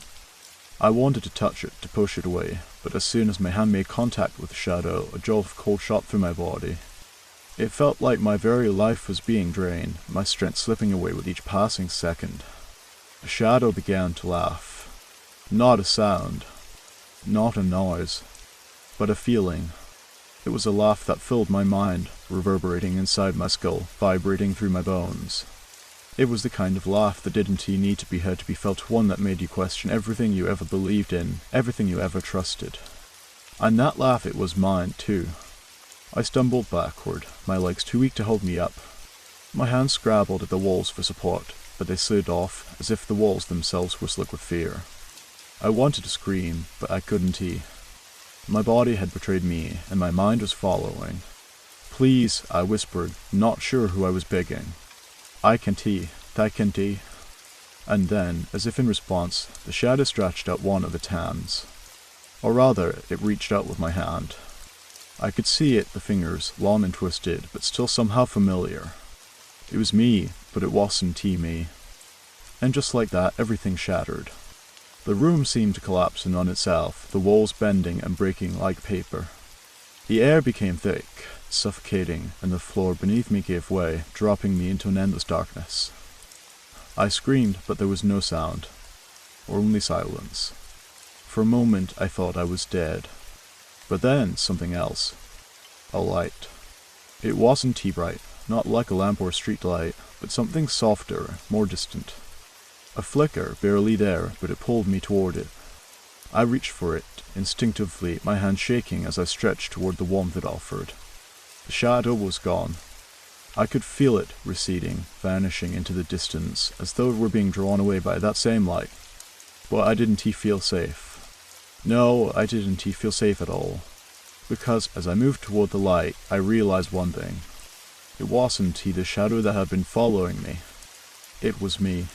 Speaker 1: I wanted to touch it, to push it away, but as soon as my hand made contact with the shadow, a jolt of cold shot through my body. It felt like my very life was being drained, my strength slipping away with each passing second. The shadow began to laugh. Not a sound, not a noise, but a feeling. It was a laugh that filled my mind, reverberating inside my skull, vibrating through my bones. It was the kind of laugh that didn't need to be heard to be felt, one that made you question everything you ever believed in, everything you ever trusted. And that laugh, it was mine, too. I stumbled backward, my legs too weak to hold me up. My hands scrabbled at the walls for support, but they slid off, as if the walls themselves were slick with fear. I wanted to scream, but I couldn't. My body had betrayed me, and my mind was following. "Please," I whispered, not sure who I was begging. "I can't. I can't." And then, as if in response, the shadow stretched out one of its hands. Or rather, it reached out with my hand. I could see it, the fingers, long and twisted, but still somehow familiar. It was me, but it wasn't me. And just like that, everything shattered. The room seemed to collapse in on itself, the walls bending and breaking like paper. The air became thick, suffocating, and the floor beneath me gave way, dropping me into an endless darkness. I screamed, but there was no sound, or only silence. For a moment I thought I was dead. But then something else. A light. It wasn't bright, not like a lamp or a street light, but something softer, more distant. A flicker, barely there, but it pulled me toward it. I reached for it, instinctively, my hand shaking as I stretched toward the warmth it offered. The shadow was gone. I could feel it receding, vanishing into the distance, as though it were being drawn away by that same light. But I didn't feel safe. No, I didn't feel safe at all. Because as I moved toward the light, I realized one thing. It wasn't the shadow that had been following me. It was me.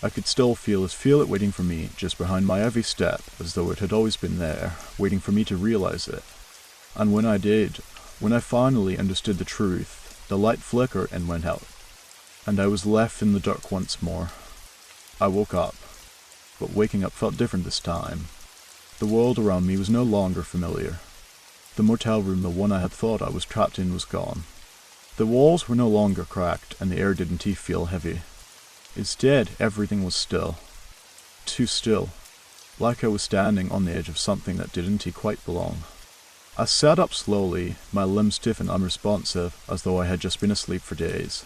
Speaker 1: I could still feel it waiting for me, just behind my every step, as though it had always been there, waiting for me to realize it. And when I did, when I finally understood the truth, the light flickered and went out, and I was left in the dark once more. I woke up, but waking up felt different this time. The world around me was no longer familiar. The motel room, the one I had thought I was trapped in, was gone. The walls were no longer cracked, and the air didn't feel heavy. Instead, everything was still. Too still. Like I was standing on the edge of something that didn't quite belong. I sat up slowly, my limbs stiff and unresponsive, as though I had just been asleep for days.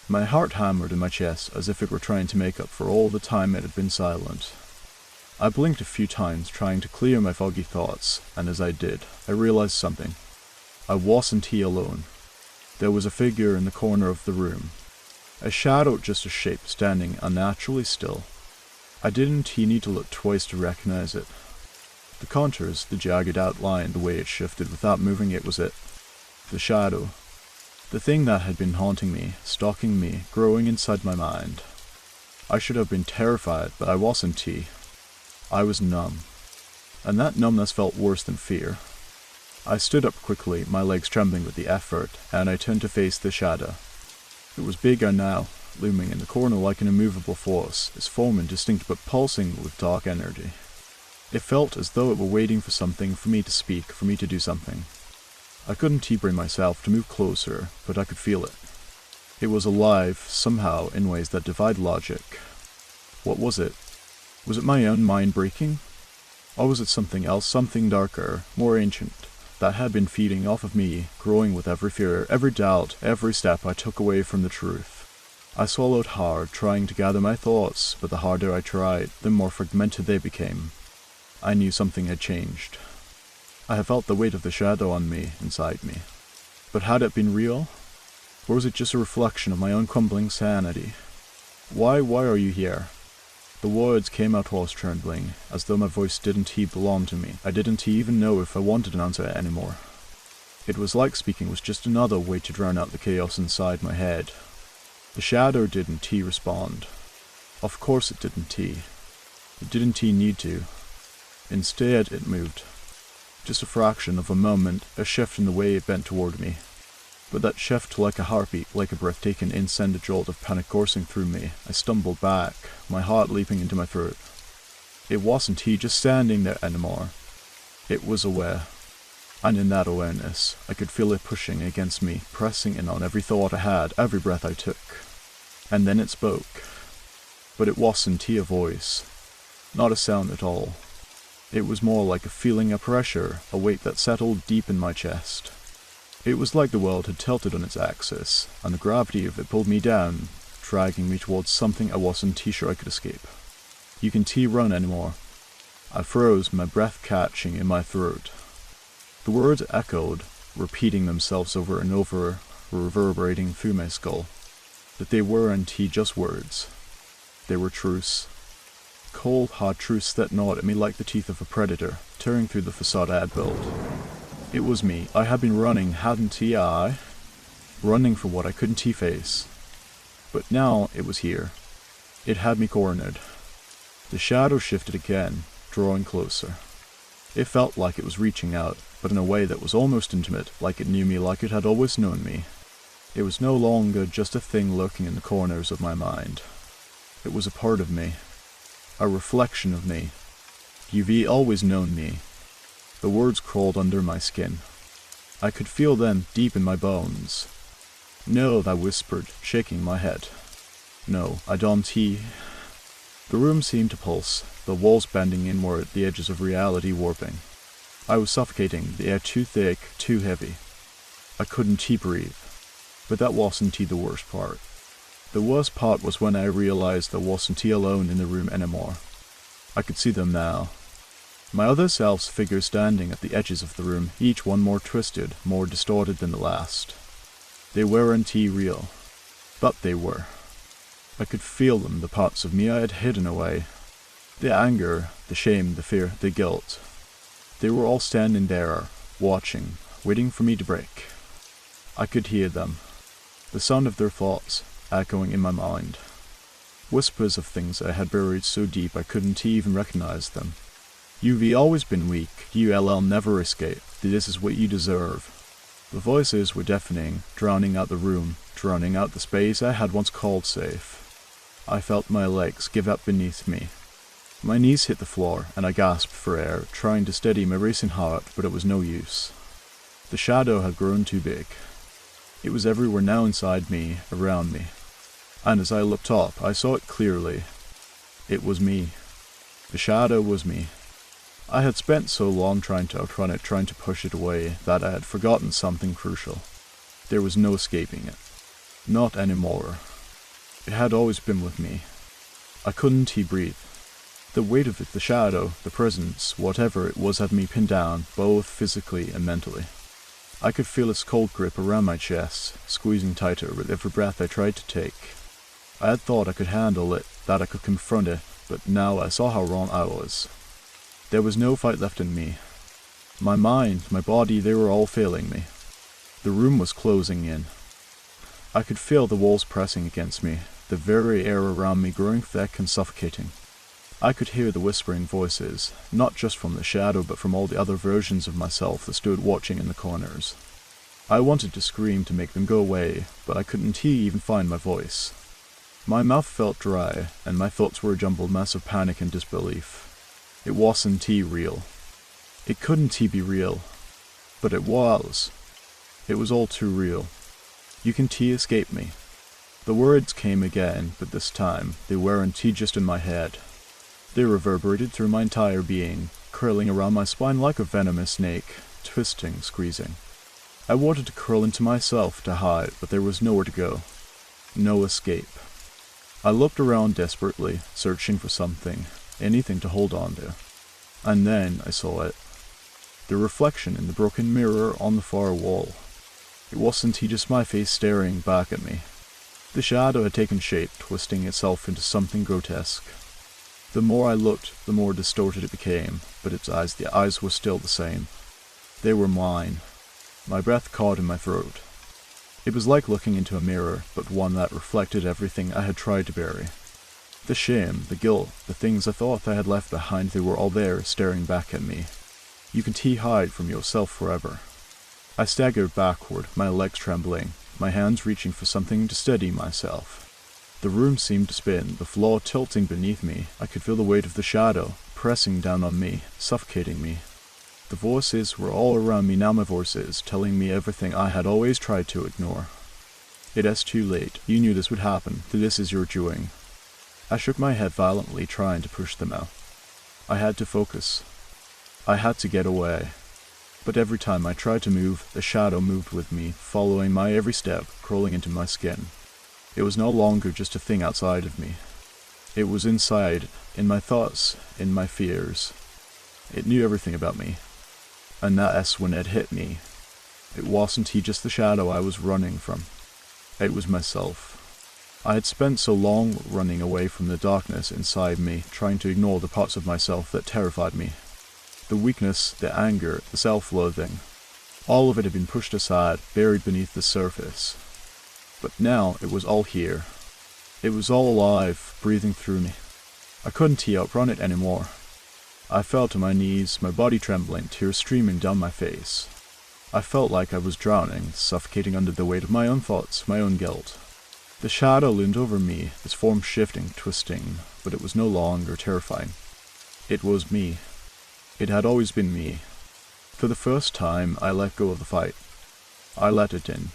Speaker 1: My heart hammered in my chest, as if it were trying to make up for all the time it had been silent. I blinked a few times, trying to clear my foggy thoughts, and as I did, I realized something. I wasn't alone. There was a figure in the corner of the room. A shadow, just a shape, standing unnaturally still. I didn't need to look twice to recognize it. The contours, the jagged outline, the way it shifted without moving, it was it. The shadow. The thing that had been haunting me, stalking me, growing inside my mind. I should have been terrified, but I wasn't. I was numb. And that numbness felt worse than fear. I stood up quickly, my legs trembling with the effort, and I turned to face the shadow. It was bigger now, looming in the corner like an immovable force, its form indistinct but pulsing with dark energy. It felt as though it were waiting for something, for me to speak, for me to do something. I couldn't bring myself to move closer, but I could feel it. It was alive, somehow, in ways that defied logic. What was it? Was it my own mind breaking? Or was it something else, something darker, more ancient, that had been feeding off of me, growing with every fear, every doubt, every step I took away from the truth? I swallowed hard, trying to gather my thoughts, but the harder I tried, the more fragmented they became. I knew something had changed. I had felt the weight of the shadow on me, inside me. But had it been real? Or was it just a reflection of my own crumbling sanity? Why are you here? The words came out whilst trembling, as though my voice didn't belong to me. I didn't even know if I wanted an answer anymore. It was like speaking was just another way to drown out the chaos inside my head. The shadow didn't respond. Of course it didn't. It didn't need to. Instead, it moved. Just a fraction of a moment, a shift in the way it bent toward me. But that shift, like a heartbeat, like a breathtaking instant, sent a jolt of panic coursing through me. I stumbled back, my heart leaping into my throat. It wasn't just standing there anymore. It was aware. And in that awareness, I could feel it pushing against me, pressing in on every thought I had, every breath I took. And then it spoke. But it wasn't a voice. Not a sound at all. It was more like a feeling of pressure, a weight that settled deep in my chest. It was like the world had tilted on its axis, and the gravity of it pulled me down, dragging me towards something I wasn't sure I could escape. You can run anymore. I froze, my breath catching in my throat. The words echoed, repeating themselves over and over, reverberating through my skull. But they weren't just words. They were truths. Cold, hard truths that gnawed at me like the teeth of a predator, tearing through the facade I had built. It was me. I had been running, hadn't I? Running from what I couldn't face. But now it was here. It had me cornered. The shadow shifted again, drawing closer. It felt like it was reaching out, but in a way that was almost intimate, like it knew me like it had always known me. It was no longer just a thing lurking in the corners of my mind. It was a part of me. A reflection of me. You've always known me. The words crawled under my skin. I could feel them deep in my bones. No, I whispered, shaking my head. No, I don't. The room seemed to pulse, the walls bending inward, the edges of reality warping. I was suffocating, the air too thick, too heavy. I couldn't breathe. But that wasn't the worst part. The worst part was when I realized I wasn't alone in the room anymore. I could see them now. My other selves figures standing at the edges of the room, each one more twisted, more distorted than the last. They weren't real. But they were. I could feel them, the parts of me I had hidden away. The anger, the shame, the fear, the guilt. They were all standing there, watching, waiting for me to break. I could hear them. The sound of their thoughts, echoing in my mind. Whispers of things I had buried so deep I couldn't even recognize them. You've always been weak. You'll never escape. This is what you deserve. The voices were deafening, drowning out the room, drowning out the space I had once called safe. I felt my legs give up beneath me. My knees hit the floor, and I gasped for air, trying to steady my racing heart, but it was no use. The shadow had grown too big. It was everywhere now, inside me, around me. And as I looked up, I saw it clearly. It was me. The shadow was me. I had spent so long trying to outrun it, trying to push it away, that I had forgotten something crucial. There was no escaping it. Not anymore. It had always been with me. I couldn't breathe. The weight of it, the shadow, the presence, whatever it was, had me pinned down, both physically and mentally. I could feel its cold grip around my chest, squeezing tighter with every breath I tried to take. I had thought I could handle it, that I could confront it, but now I saw how wrong I was. There was no fight left in me. My mind, my body, they were all failing me. The room was closing in. I could feel the walls pressing against me, the very air around me growing thick and suffocating. I could hear the whispering voices, not just from the shadow but from all the other versions of myself that stood watching in the corners. I wanted to scream to make them go away, but I couldn't even find my voice. My mouth felt dry, and my thoughts were a jumbled mess of panic and disbelief. It wasn't real. It couldn't be real. But it was. It was all too real. You can escape me. The words came again, but this time they weren't just in my head. They reverberated through my entire being, curling around my spine like a venomous snake, twisting, squeezing. I wanted to curl into myself to hide, but there was nowhere to go. No escape. I looked around desperately, searching for something, anything to hold on to. And then I saw it. The reflection in the broken mirror on the far wall. It wasn't just my face staring back at me. The shadow had taken shape, twisting itself into something grotesque. The more I looked, the more distorted it became, but the eyes were still the same. They were mine. My breath caught in my throat. It was like looking into a mirror, but one that reflected everything I had tried to bury. The shame, the guilt, the things I thought I had left behind, they were all there, staring back at me. You can hide from yourself forever. I staggered backward, my legs trembling, my hands reaching for something to steady myself. The room seemed to spin, the floor tilting beneath me. I could feel the weight of the shadow, pressing down on me, suffocating me. The voices were all around me now, my voices, telling me everything I had always tried to ignore. It is too late. You knew this would happen, that this is your doing. I shook my head violently, trying to push them out. I had to focus. I had to get away. But every time I tried to move, the shadow moved with me, following my every step, crawling into my skin. It was no longer just a thing outside of me. It was inside, in my thoughts, in my fears. It knew everything about me. And that's when it hit me. It wasn't just the shadow I was running from. It was myself. I had spent so long running away from the darkness inside me, trying to ignore the parts of myself that terrified me. The weakness, the anger, the self-loathing. All of it had been pushed aside, buried beneath the surface. But now it was all here. It was all alive, breathing through me. I couldn't outrun it anymore. I fell to my knees, my body trembling, tears streaming down my face. I felt like I was drowning, suffocating under the weight of my own thoughts, my own guilt. The shadow loomed over me, its form shifting, twisting, but it was no longer terrifying. It was me. It had always been me. For the first time, I let go of the fight. I let it in.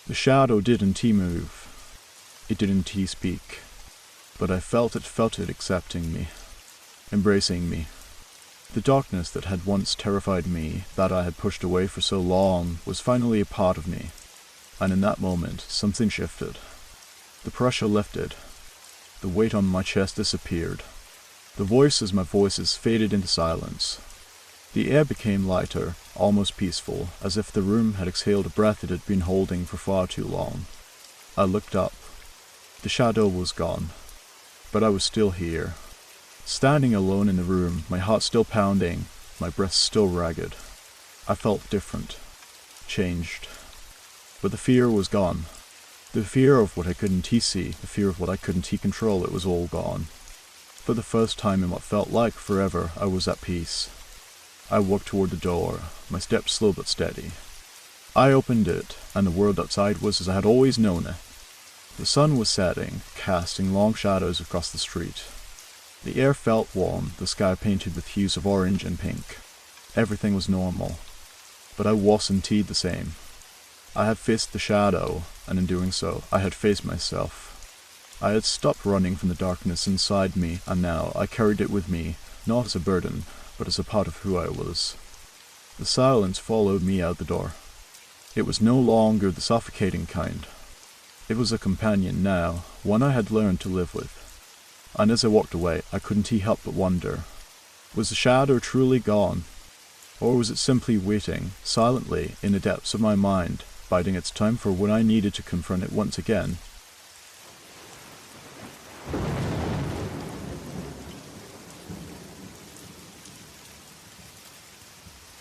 Speaker 1: The shadow didn't move. It didn't speak. But I felt it accepting me, embracing me. The darkness that had once terrified me, that I had pushed away for so long, was finally a part of me. And in that moment, something shifted. The pressure lifted. The weight on my chest disappeared. The my voices faded into silence. The air became lighter, almost peaceful, as if the room had exhaled a breath it had been holding for far too long. I looked up. The shadow was gone. But I was still here. Standing alone in the room, my heart still pounding, my breath still ragged. I felt different. Changed. But the fear was gone. The fear of what I couldn't see, the fear of what I couldn't control, it was all gone. For the first time in what felt like forever, I was at peace. I walked toward the door, my steps slow but steady. I opened it, and the world outside was as I had always known it. The sun was setting, casting long shadows across the street. The air felt warm, the sky painted with hues of orange and pink. Everything was normal. But I wasn't the same. I had faced the shadow, and in doing so, I had faced myself. I had stopped running from the darkness inside me, and now I carried it with me, not as a burden, but as a part of who I was. The silence followed me out the door. It was no longer the suffocating kind. It was a companion now, one I had learned to live with. And as I walked away, I couldn't help but wonder, was the shadow truly gone? Or was it simply waiting, silently, in the depths of my mind, biding its time for when I needed to confront it once again?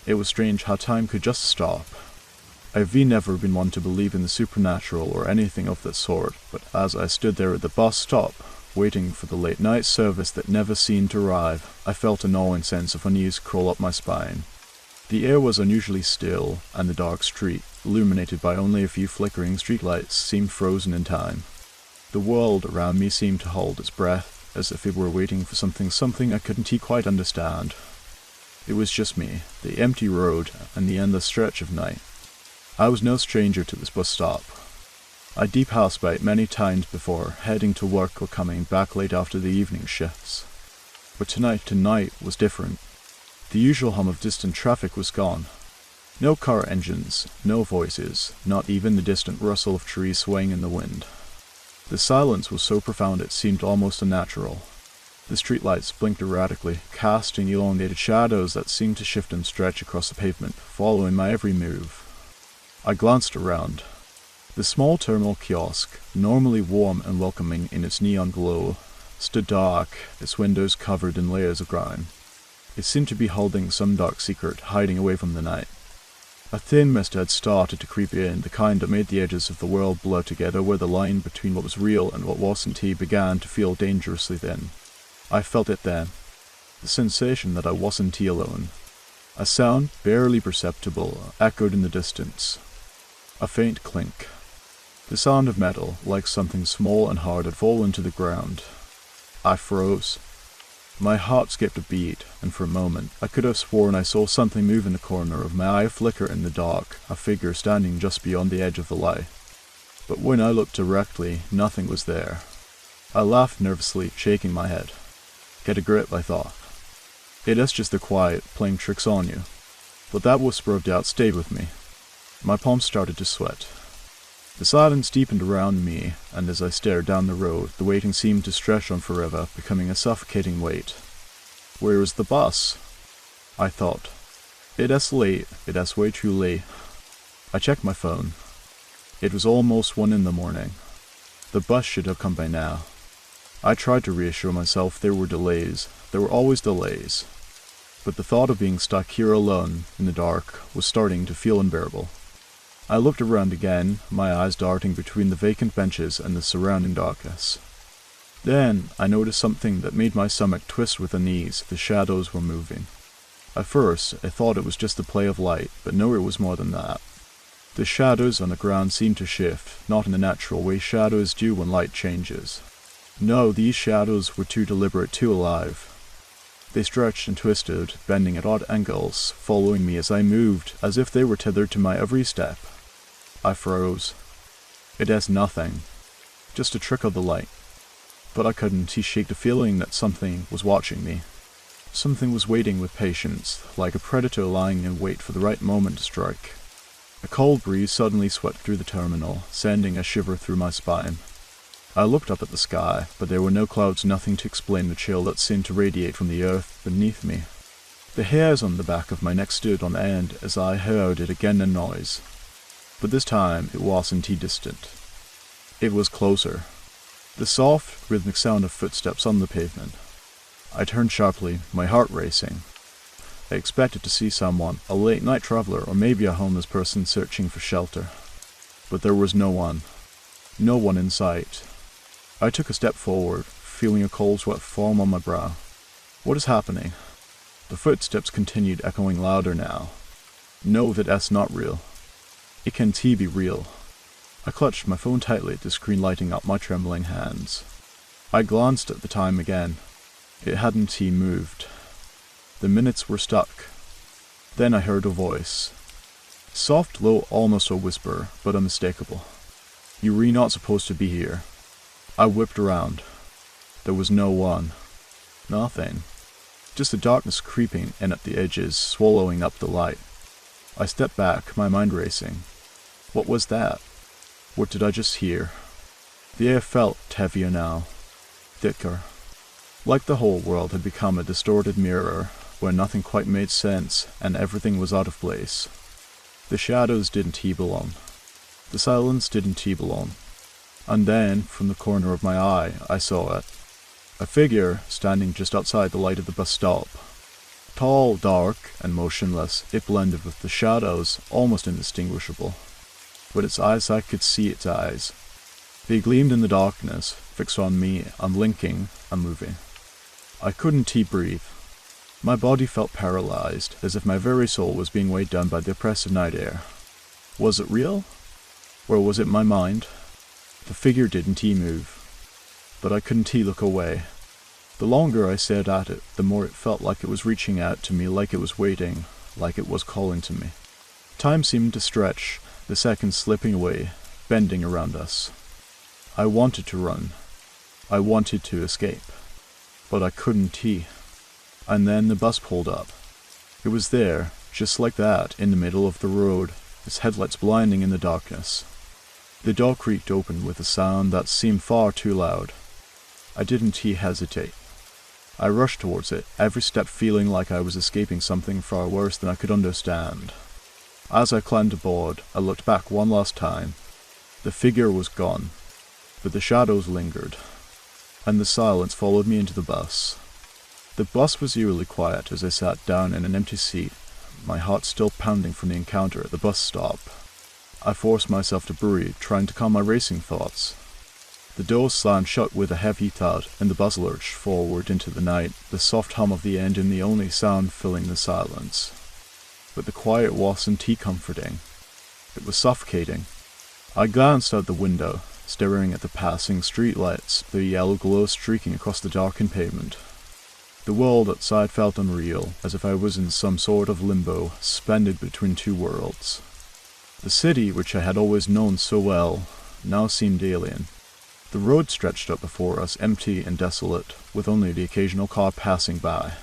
Speaker 1: It was strange how time could just stop. I've never been one to believe in the supernatural or anything of that sort, but as I stood there at the bus stop, waiting for the late night service that never seemed to arrive, I felt a gnawing sense of unease crawl up my spine. The air was unusually still, and the dark street, illuminated by only a few flickering streetlights, seemed frozen in time. The world around me seemed to hold its breath, as if it were waiting for something I couldn't quite understand. It was just me, the empty road, and the endless stretch of night. I was no stranger to this bus stop. I'd deep house by it many times before, heading to work or coming back late after the evening shifts. But tonight was different. The usual hum of distant traffic was gone. No car engines, no voices, not even the distant rustle of trees swaying in the wind. The silence was so profound it seemed almost unnatural. The streetlights blinked erratically, casting elongated shadows that seemed to shift and stretch across the pavement, following my every move. I glanced around. The small terminal kiosk, normally warm and welcoming in its neon glow, stood dark, its windows covered in layers of grime. It seemed to be holding some dark secret, hiding away from the night. A thin mist had started to creep in, the kind that made the edges of the world blur together, where the line between what was real and what wasn't began to feel dangerously thin. I felt it then, the sensation that I wasn't alone. A sound, barely perceptible, echoed in the distance. A faint clink. The sound of metal, like something small and hard, had fallen to the ground. I froze. My heart skipped a beat, and for a moment I could have sworn I saw something move in the corner of my eye flicker in the dark, a figure standing just beyond the edge of the light. But when I looked directly, nothing was there. I laughed nervously, shaking my head. Get a grip, I thought. It is just the quiet, playing tricks on you. But that whisper of doubt stayed with me. My palms started to sweat. The silence deepened around me, and as I stared down the road, the waiting seemed to stretch on forever, becoming a suffocating wait. Where is the bus? I thought. It is late. It is way too late. I checked my phone. It was almost 1 in the morning. The bus should have come by now. I tried to reassure myself there were delays. There were always delays. But the thought of being stuck here alone in the dark was starting to feel unbearable. I looked around again, my eyes darting between the vacant benches and the surrounding darkness. Then I noticed something that made my stomach twist with unease. The shadows were moving. At first, I thought it was just the play of light, but no, it was more than that. The shadows on the ground seemed to shift, not in the natural way shadows do when light changes. No, these shadows were too deliberate, too alive. They stretched and twisted, bending at odd angles, following me as I moved, as if they were tethered to my every step. I froze. It is nothing. Just a trick of the light. But I couldn't shake the feeling that something was watching me. Something was waiting with patience, like a predator lying in wait for the right moment to strike. A cold breeze suddenly swept through the terminal, sending a shiver through my spine. I looked up at the sky, but there were no clouds, nothing to explain the chill that seemed to radiate from the earth beneath me. The hairs on the back of my neck stood on end as I heard it again in noise. But this time it wasn't too distant. It was closer. The soft, rhythmic sound of footsteps on the pavement. I turned sharply, my heart racing. I expected to see someone, a late-night traveler, or maybe a homeless person searching for shelter. But there was no one. No one in sight. I took a step forward, feeling a cold sweat form on my brow. What is happening? The footsteps continued, echoing louder now. No, that's not real. It can't be real. I clutched my phone tightly, the screen lighting up my trembling hands. I glanced at the time again. It hadn't moved. The minutes were stuck. Then I heard a voice. Soft, low, almost a whisper, but unmistakable. You were not supposed to be here. I whipped around. There was no one. Nothing. Just the darkness creeping in at the edges, swallowing up the light. I stepped back, my mind racing. What was that? What did I just hear? The air felt heavier now. Thicker. Like the whole world had become a distorted mirror, where nothing quite made sense, and everything was out of place. The shadows didn't belong. The silence didn't belong. And then, from the corner of my eye, I saw it. A figure standing just outside the light of the bus stop. Tall, dark, and motionless, it blended with the shadows, almost indistinguishable. With its eyes I could see its eyes. They gleamed in the darkness, fixed on me, unblinking, unmoving. I couldn't breathe. My body felt paralyzed, as if my very soul was being weighed down by the oppressive night air. Was it real? Or was it my mind? The figure didn't move. But I couldn't look away. The longer I stared at it, the more it felt like it was reaching out to me, like it was waiting, like it was calling to me. Time seemed to stretch, the seconds slipping away, bending around us. I wanted to run. I wanted to escape. But I couldn't. And then the bus pulled up. It was there, just like that, in the middle of the road, its headlights blinding in the darkness. The door creaked open with a sound that seemed far too loud. I didn't hesitate. I rushed towards it, every step feeling like I was escaping something far worse than I could understand. As I climbed aboard, I looked back one last time. The figure was gone, but the shadows lingered, and the silence followed me into the bus. The bus was eerily quiet as I sat down in an empty seat, my heart still pounding from the encounter at the bus stop. I forced myself to breathe, trying to calm my racing thoughts. The door slammed shut with a heavy thud, and the bus lurched forward into the night, the soft hum of the engine the only sound filling the silence. But the quiet wasn't comforting. It was suffocating. I glanced out the window, staring at the passing streetlights, the yellow glow streaking across the darkened pavement. The world outside felt unreal, as if I was in some sort of limbo, suspended between two worlds. The city, which I had always known so well, now seemed alien. The road stretched out before us, empty and desolate, with only the occasional car passing by.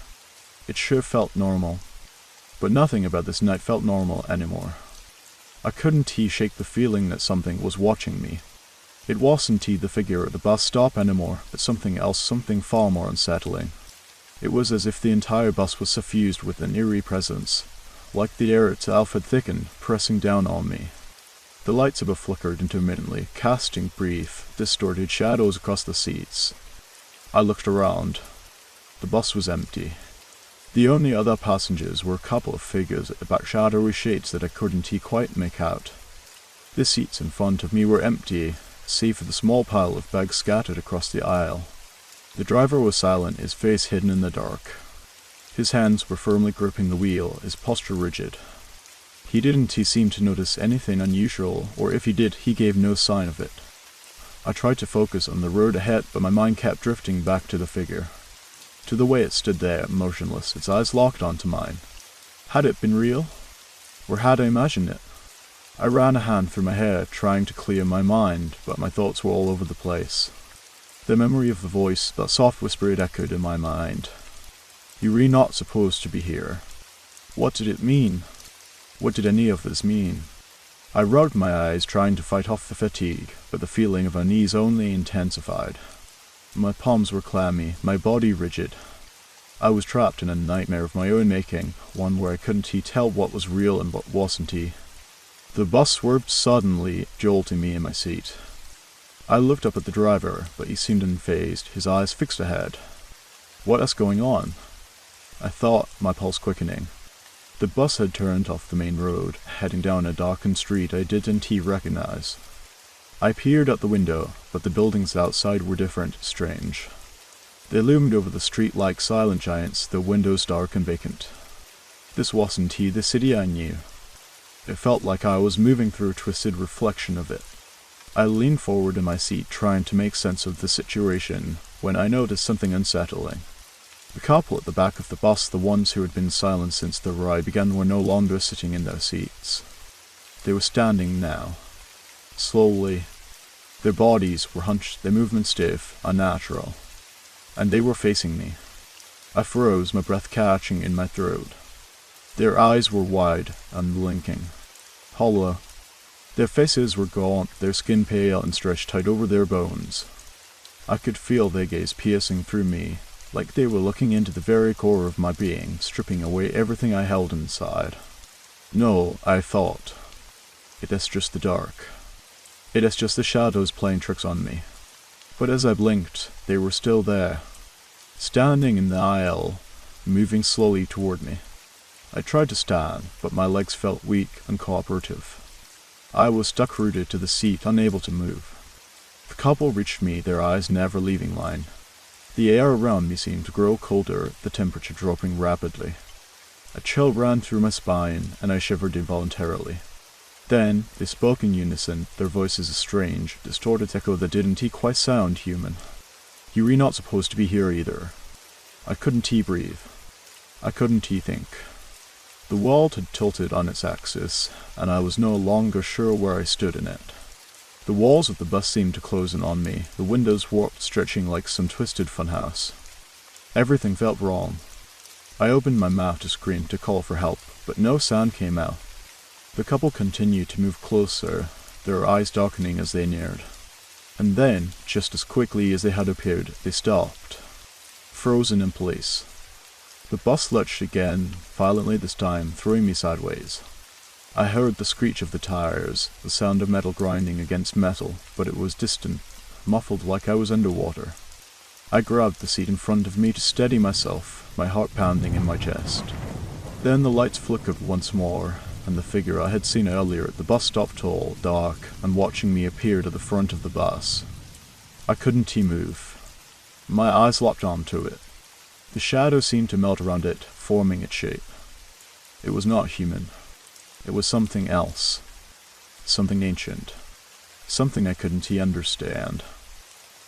Speaker 1: It sure felt normal. But nothing about this night felt normal anymore. I couldn't shake the feeling that something was watching me. It wasn't the figure at the bus stop anymore, but something else, something far more unsettling. It was as if the entire bus was suffused with an eerie presence, like the air itself had thickened, pressing down on me. The lights above flickered intermittently, casting brief, distorted shadows across the seats. I looked around. The bus was empty. The only other passengers were a couple of figures at the back, shadowy shapes that I couldn't quite make out. The seats in front of me were empty, save for the small pile of bags scattered across the aisle. The driver was silent, his face hidden in the dark. His hands were firmly gripping the wheel, his posture rigid. He didn't seem to notice anything unusual, or if he did, he gave no sign of it. I tried to focus on the road ahead, but my mind kept drifting back to the figure. To the way it stood there, motionless, its eyes locked onto mine. Had it been real? Or had I imagined it? I ran a hand through my hair, trying to clear my mind, but my thoughts were all over the place. The memory of the voice, that soft whisper, had echoed in my mind. You were not supposed to be here. What did it mean? What did any of this mean? I rubbed my eyes, trying to fight off the fatigue, but the feeling of unease only intensified. My palms were clammy, my body rigid. I was trapped in a nightmare of my own making, one where I couldn't tell what was real and what wasn't. The bus swerved suddenly, jolting me in my seat. I looked up at the driver, but he seemed unfazed, his eyes fixed ahead. What is going on? I thought, my pulse quickening. The bus had turned off the main road, heading down a darkened street I didn't recognize. I peered out the window, but the buildings outside were different, strange. They loomed over the street like silent giants, their windows dark and vacant. This wasn't the city I knew. It felt like I was moving through a twisted reflection of it. I leaned forward in my seat, trying to make sense of the situation, when I noticed something unsettling. The couple at the back of the bus, the ones who had been silent since the ride began, were no longer sitting in their seats. They were standing now. Slowly. Their bodies were hunched, their movements stiff, unnatural. And they were facing me. I froze, my breath catching in my throat. Their eyes were wide, unblinking. Hollow. Their faces were gaunt, their skin pale and stretched tight over their bones. I could feel their gaze piercing through me, like they were looking into the very core of my being, stripping away everything I held inside. No, I thought. It is just the dark. It is just the shadows playing tricks on me. But as I blinked, they were still there, standing in the aisle, moving slowly toward me. I tried to stand, but my legs felt weak, uncooperative. I was stuck rooted to the seat, unable to move. The couple reached me, their eyes never leaving mine. The air around me seemed to grow colder, the temperature dropping rapidly. A chill ran through my spine, and I shivered involuntarily. Then, they spoke in unison, their voices a strange, distorted echo that didn't quite sound human. You were not supposed to be here either. I couldn't breathe. I couldn't think. The world had tilted on its axis, and I was no longer sure where I stood in it. The walls of the bus seemed to close in on me, the windows warped, stretching like some twisted funhouse. Everything felt wrong. I opened my mouth to scream, to call for help, but no sound came out. The couple continued to move closer, their eyes darkening as they neared. And then, just as quickly as they had appeared, they stopped, frozen in place. The bus lurched again, violently this time, throwing me sideways. I heard the screech of the tires, the sound of metal grinding against metal, but it was distant, muffled like I was underwater. I grabbed the seat in front of me to steady myself, my heart pounding in my chest. Then the lights flickered once more, and the figure I had seen earlier at the bus stop, tall, dark, and watching me, appeared at the front of the bus. I couldn't move. My eyes locked onto it. The shadow seemed to melt around it, forming its shape. It was not human. It was something else. Something ancient. Something I couldn't understand.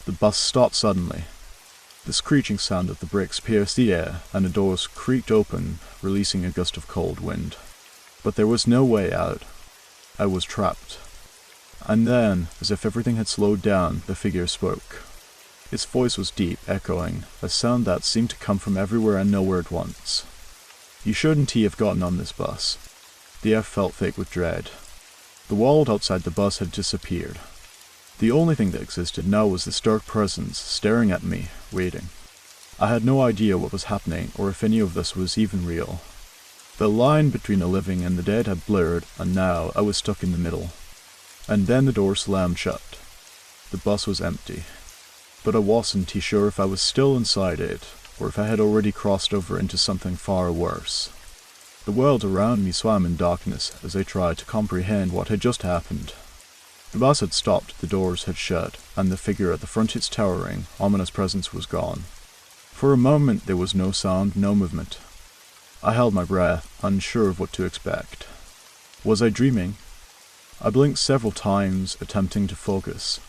Speaker 1: The bus stopped suddenly. The screeching sound of the brakes pierced the air, and the doors creaked open, releasing a gust of cold wind. But there was no way out. I was trapped. And then, as if everything had slowed down, the figure spoke. Its voice was deep, echoing, a sound that seemed to come from everywhere and nowhere at once. You shouldn't have gotten on this bus. The air felt thick with dread. The world outside the bus had disappeared. The only thing that existed now was this dark presence, staring at me, waiting. I had no idea what was happening, or if any of this was even real. The line between the living and the dead had blurred, and now I was stuck in the middle. And then the door slammed shut. The bus was empty. But I wasn't too sure if I was still inside it, or if I had already crossed over into something far worse. The world around me swam in darkness as I tried to comprehend what had just happened. The bus had stopped, the doors had shut, and the figure at the front, its towering, ominous presence, was gone. For a moment there was no sound, no movement. I held my breath, unsure of what to expect. Was I dreaming? I blinked several times, attempting to focus.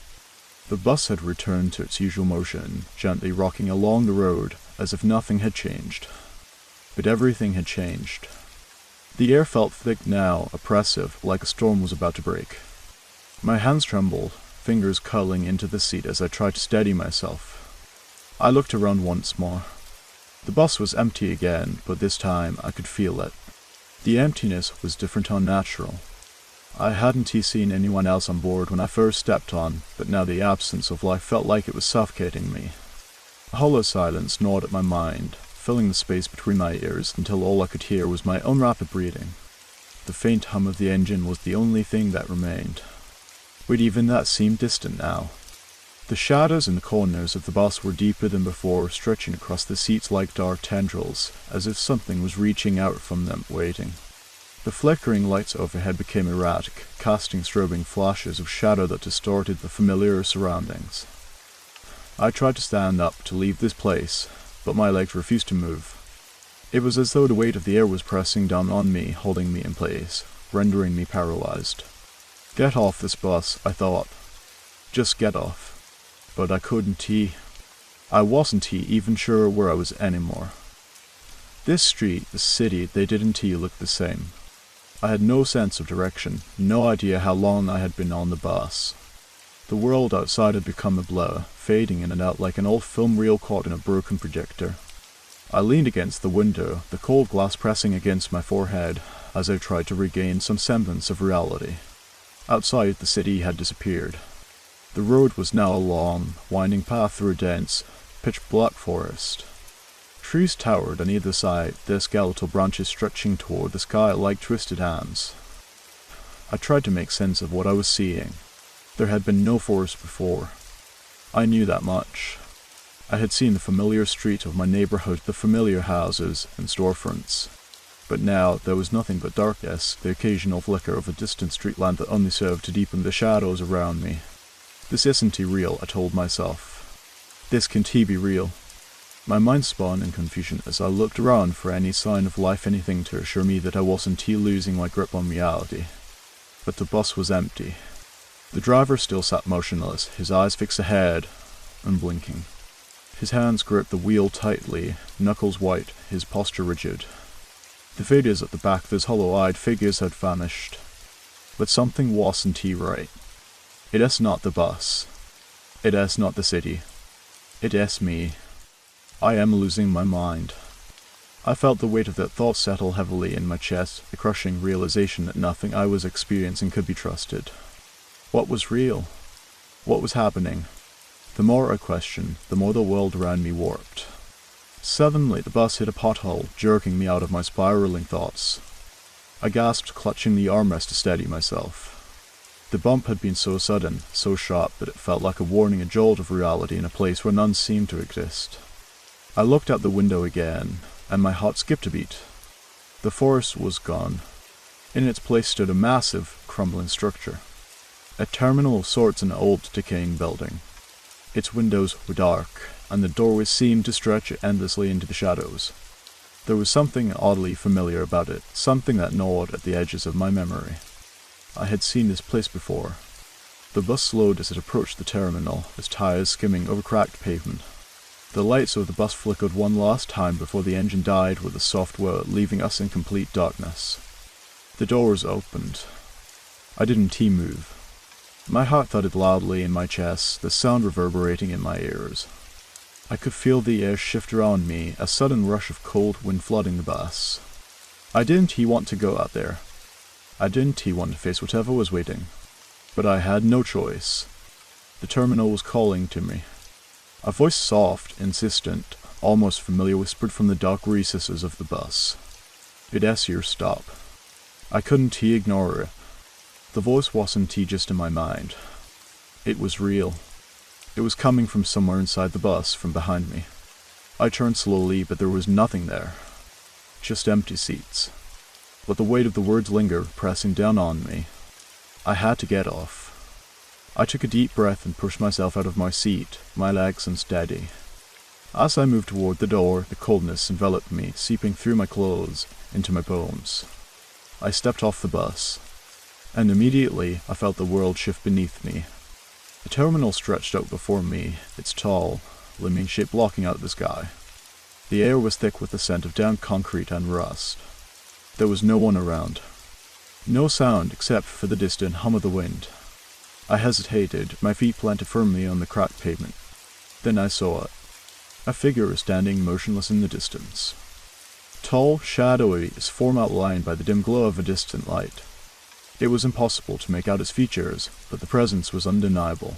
Speaker 1: The bus had returned to its usual motion, gently rocking along the road, as if nothing had changed. But everything had changed. The air felt thick now, oppressive, like a storm was about to break. My hands trembled, fingers curling into the seat as I tried to steady myself. I looked around once more. The bus was empty again, but this time I could feel it. The emptiness was different, unnatural. I hadn't seen anyone else on board when I first stepped on, but now the absence of life felt like it was suffocating me. A hollow silence gnawed at my mind, filling the space between my ears until all I could hear was my own rapid breathing. The faint hum of the engine was the only thing that remained. But even that seemed distant now. The shadows in the corners of the bus were deeper than before, stretching across the seats like dark tendrils, as if something was reaching out from them, waiting. The flickering lights overhead became erratic, casting strobing flashes of shadow that distorted the familiar surroundings. I tried to stand up to leave this place, but my legs refused to move. It was as though the weight of the air was pressing down on me, holding me in place, rendering me paralyzed. Get off this bus, I thought. Just get off. But I couldn't. I wasn't even sure where I was anymore. This street, the city, they didn't look the same. I had no sense of direction, no idea how long I had been on the bus. The world outside had become a blur, fading in and out like an old film reel caught in a broken projector. I leaned against the window, the cold glass pressing against my forehead, as I tried to regain some semblance of reality. Outside, the city had disappeared. The road was now a long, winding path through a dense, pitch-black forest. Trees towered on either side, their skeletal branches stretching toward the sky like twisted hands. I tried to make sense of what I was seeing. There had been no forest before. I knew that much. I had seen the familiar street of my neighborhood, the familiar houses and storefronts. But now there was nothing but darkness, the occasional flicker of a distant street lamp that only served to deepen the shadows around me. This isn't real, I told myself. This can't be real. My mind spun in confusion as I looked around for any sign of life, anything to assure me that I wasn't losing my grip on reality. But the bus was empty. The driver still sat motionless, his eyes fixed ahead, unblinking. His hands gripped the wheel tightly, knuckles white, his posture rigid. The figures at the back, those hollow-eyed figures, had vanished. But something wasn't right. It is not the bus. It is not the city. It is me. I am losing my mind. I felt the weight of that thought settle heavily in my chest, the crushing realization that nothing I was experiencing could be trusted. What was real? What was happening? The more I questioned, the more the world around me warped. Suddenly, the bus hit a pothole, jerking me out of my spiraling thoughts. I gasped, clutching the armrest to steady myself. The bump had been so sudden, so sharp, that it felt like a warning, a jolt of reality in a place where none seemed to exist. I looked out the window again, and my heart skipped a beat. The forest was gone. In its place stood a massive, crumbling structure. A terminal of sorts in an old, decaying building. Its windows were dark, and the doorways seemed to stretch endlessly into the shadows. There was something oddly familiar about it, something that gnawed at the edges of my memory. I had seen this place before. The bus slowed as it approached the terminal, its tires skimming over cracked pavement. The lights of the bus flickered one last time before the engine died with a soft whir, leaving us in complete darkness. The doors opened. I didn't move. My heart thudded loudly in my chest, the sound reverberating in my ears. I could feel the air shift around me, a sudden rush of cold wind flooding the bus. I didn't want to go out there. I didn't want to face whatever was waiting. But I had no choice. The terminal was calling to me. A voice, soft, insistent, almost familiar, whispered from the dark recesses of the bus. It Essier stop. I couldn't ignore it. The voice wasn't just in my mind. It was real. It was coming from somewhere inside the bus, from behind me. I turned slowly, but there was nothing there. Just empty seats. But the weight of the words lingered, pressing down on me. I had to get off. I took a deep breath and pushed myself out of my seat, my legs unsteady. As I moved toward the door, the coldness enveloped me, seeping through my clothes into my bones. I stepped off the bus, and immediately I felt the world shift beneath me. The terminal stretched out before me, its tall, liming shape blocking out the sky. The air was thick with the scent of damp concrete and rust. There was no one around. No sound except for the distant hum of the wind. I hesitated, my feet planted firmly on the cracked pavement. Then I saw it. A figure standing motionless in the distance. Tall, shadowy, its form outlined by the dim glow of a distant light. It was impossible to make out its features, but the presence was undeniable.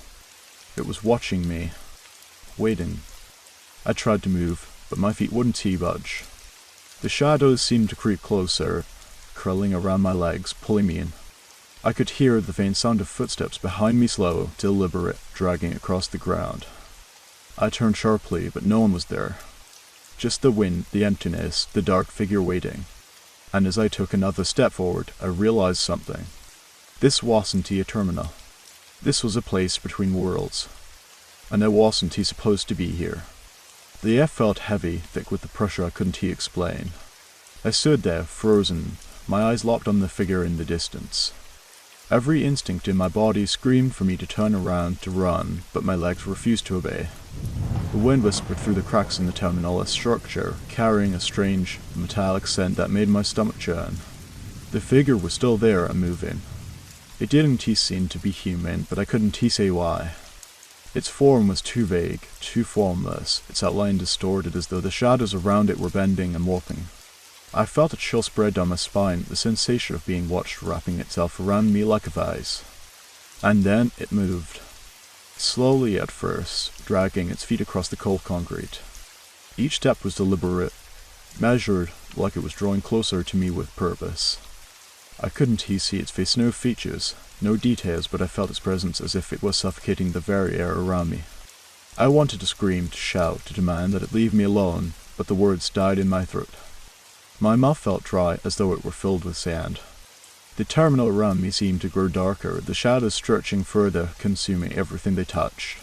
Speaker 1: It was watching me. Waiting. I tried to move, but my feet wouldn't budge. The shadows seemed to creep closer, curling around my legs, pulling me in. I could hear the faint sound of footsteps behind me, slow, deliberate, dragging across the ground. I turned sharply, but no one was there. Just the wind, the emptiness, the dark figure waiting. And as I took another step forward, I realized something. This wasn't a terminal. This was a place between worlds. And I wasn't supposed to be here. The air felt heavy, thick with the pressure I couldn't explain. I stood there, frozen, my eyes locked on the figure in the distance. Every instinct in my body screamed for me to turn around, to run, but my legs refused to obey. The wind whispered through the cracks in the terminal, a structure, carrying a strange, metallic scent that made my stomach churn. The figure was still there and moving. It didn't seem to be human, but I couldn't say why. Its form was too vague, too formless, its outline distorted as though the shadows around it were bending and warping. I felt a chill spread down my spine, the sensation of being watched wrapping itself around me like a vise. And then it moved. Slowly at first, dragging its feet across the cold concrete. Each step was deliberate, measured, like it was drawing closer to me with purpose. I couldn't see its face, no features, no details, but I felt its presence as if it was suffocating the very air around me. I wanted to scream, to shout, to demand that it leave me alone, but the words died in my throat. My mouth felt dry, as though it were filled with sand. The terminal around me seemed to grow darker, the shadows stretching further, consuming everything they touched.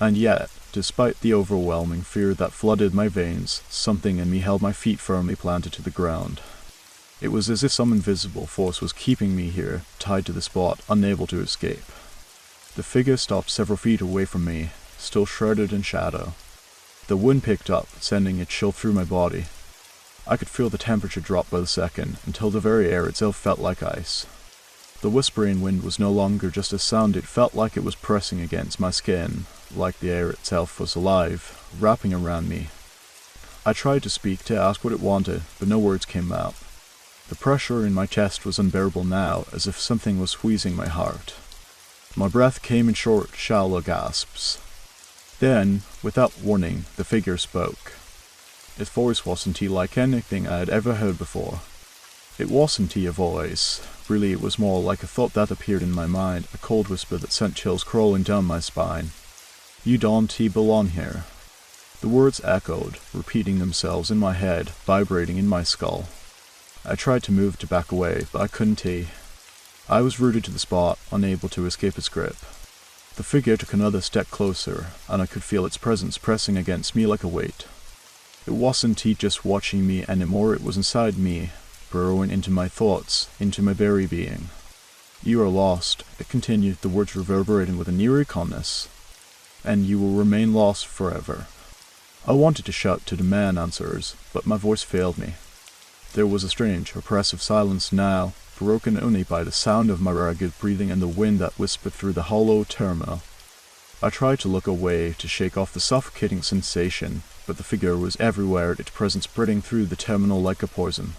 Speaker 1: And yet, despite the overwhelming fear that flooded my veins, something in me held my feet firmly planted to the ground. It was as if some invisible force was keeping me here, tied to the spot, unable to escape. The figure stopped several feet away from me, still shrouded in shadow. The wind picked up, sending a chill through my body. I could feel the temperature drop by the second, until the very air itself felt like ice. The whispering wind was no longer just a sound, it felt like it was pressing against my skin, like the air itself was alive, wrapping around me. I tried to speak, to ask what it wanted, but no words came out. The pressure in my chest was unbearable now, as if something was squeezing my heart. My breath came in short, shallow gasps. Then, without warning, the figure spoke. Its voice wasn't like anything I had ever heard before. It wasn't a voice. Really, it was more like a thought that appeared in my mind, a cold whisper that sent chills crawling down my spine. You don't belong here. The words echoed, repeating themselves in my head, vibrating in my skull. I tried to move, to back away, but I couldn't. I was rooted to the spot, unable to escape its grip. The figure took another step closer, and I could feel its presence pressing against me like a weight. It wasn't just watching me anymore, it was inside me, burrowing into my thoughts, into my very being. You are lost, it continued, the words reverberating with an eerie calmness. And you will remain lost forever. I wanted to shout, to demand answers, but my voice failed me. There was a strange, oppressive silence now, broken only by the sound of my ragged breathing and the wind that whispered through the hollow terminal. I tried to look away, to shake off the suffocating sensation, but the figure was everywhere, its presence spreading through the terminal like a poison.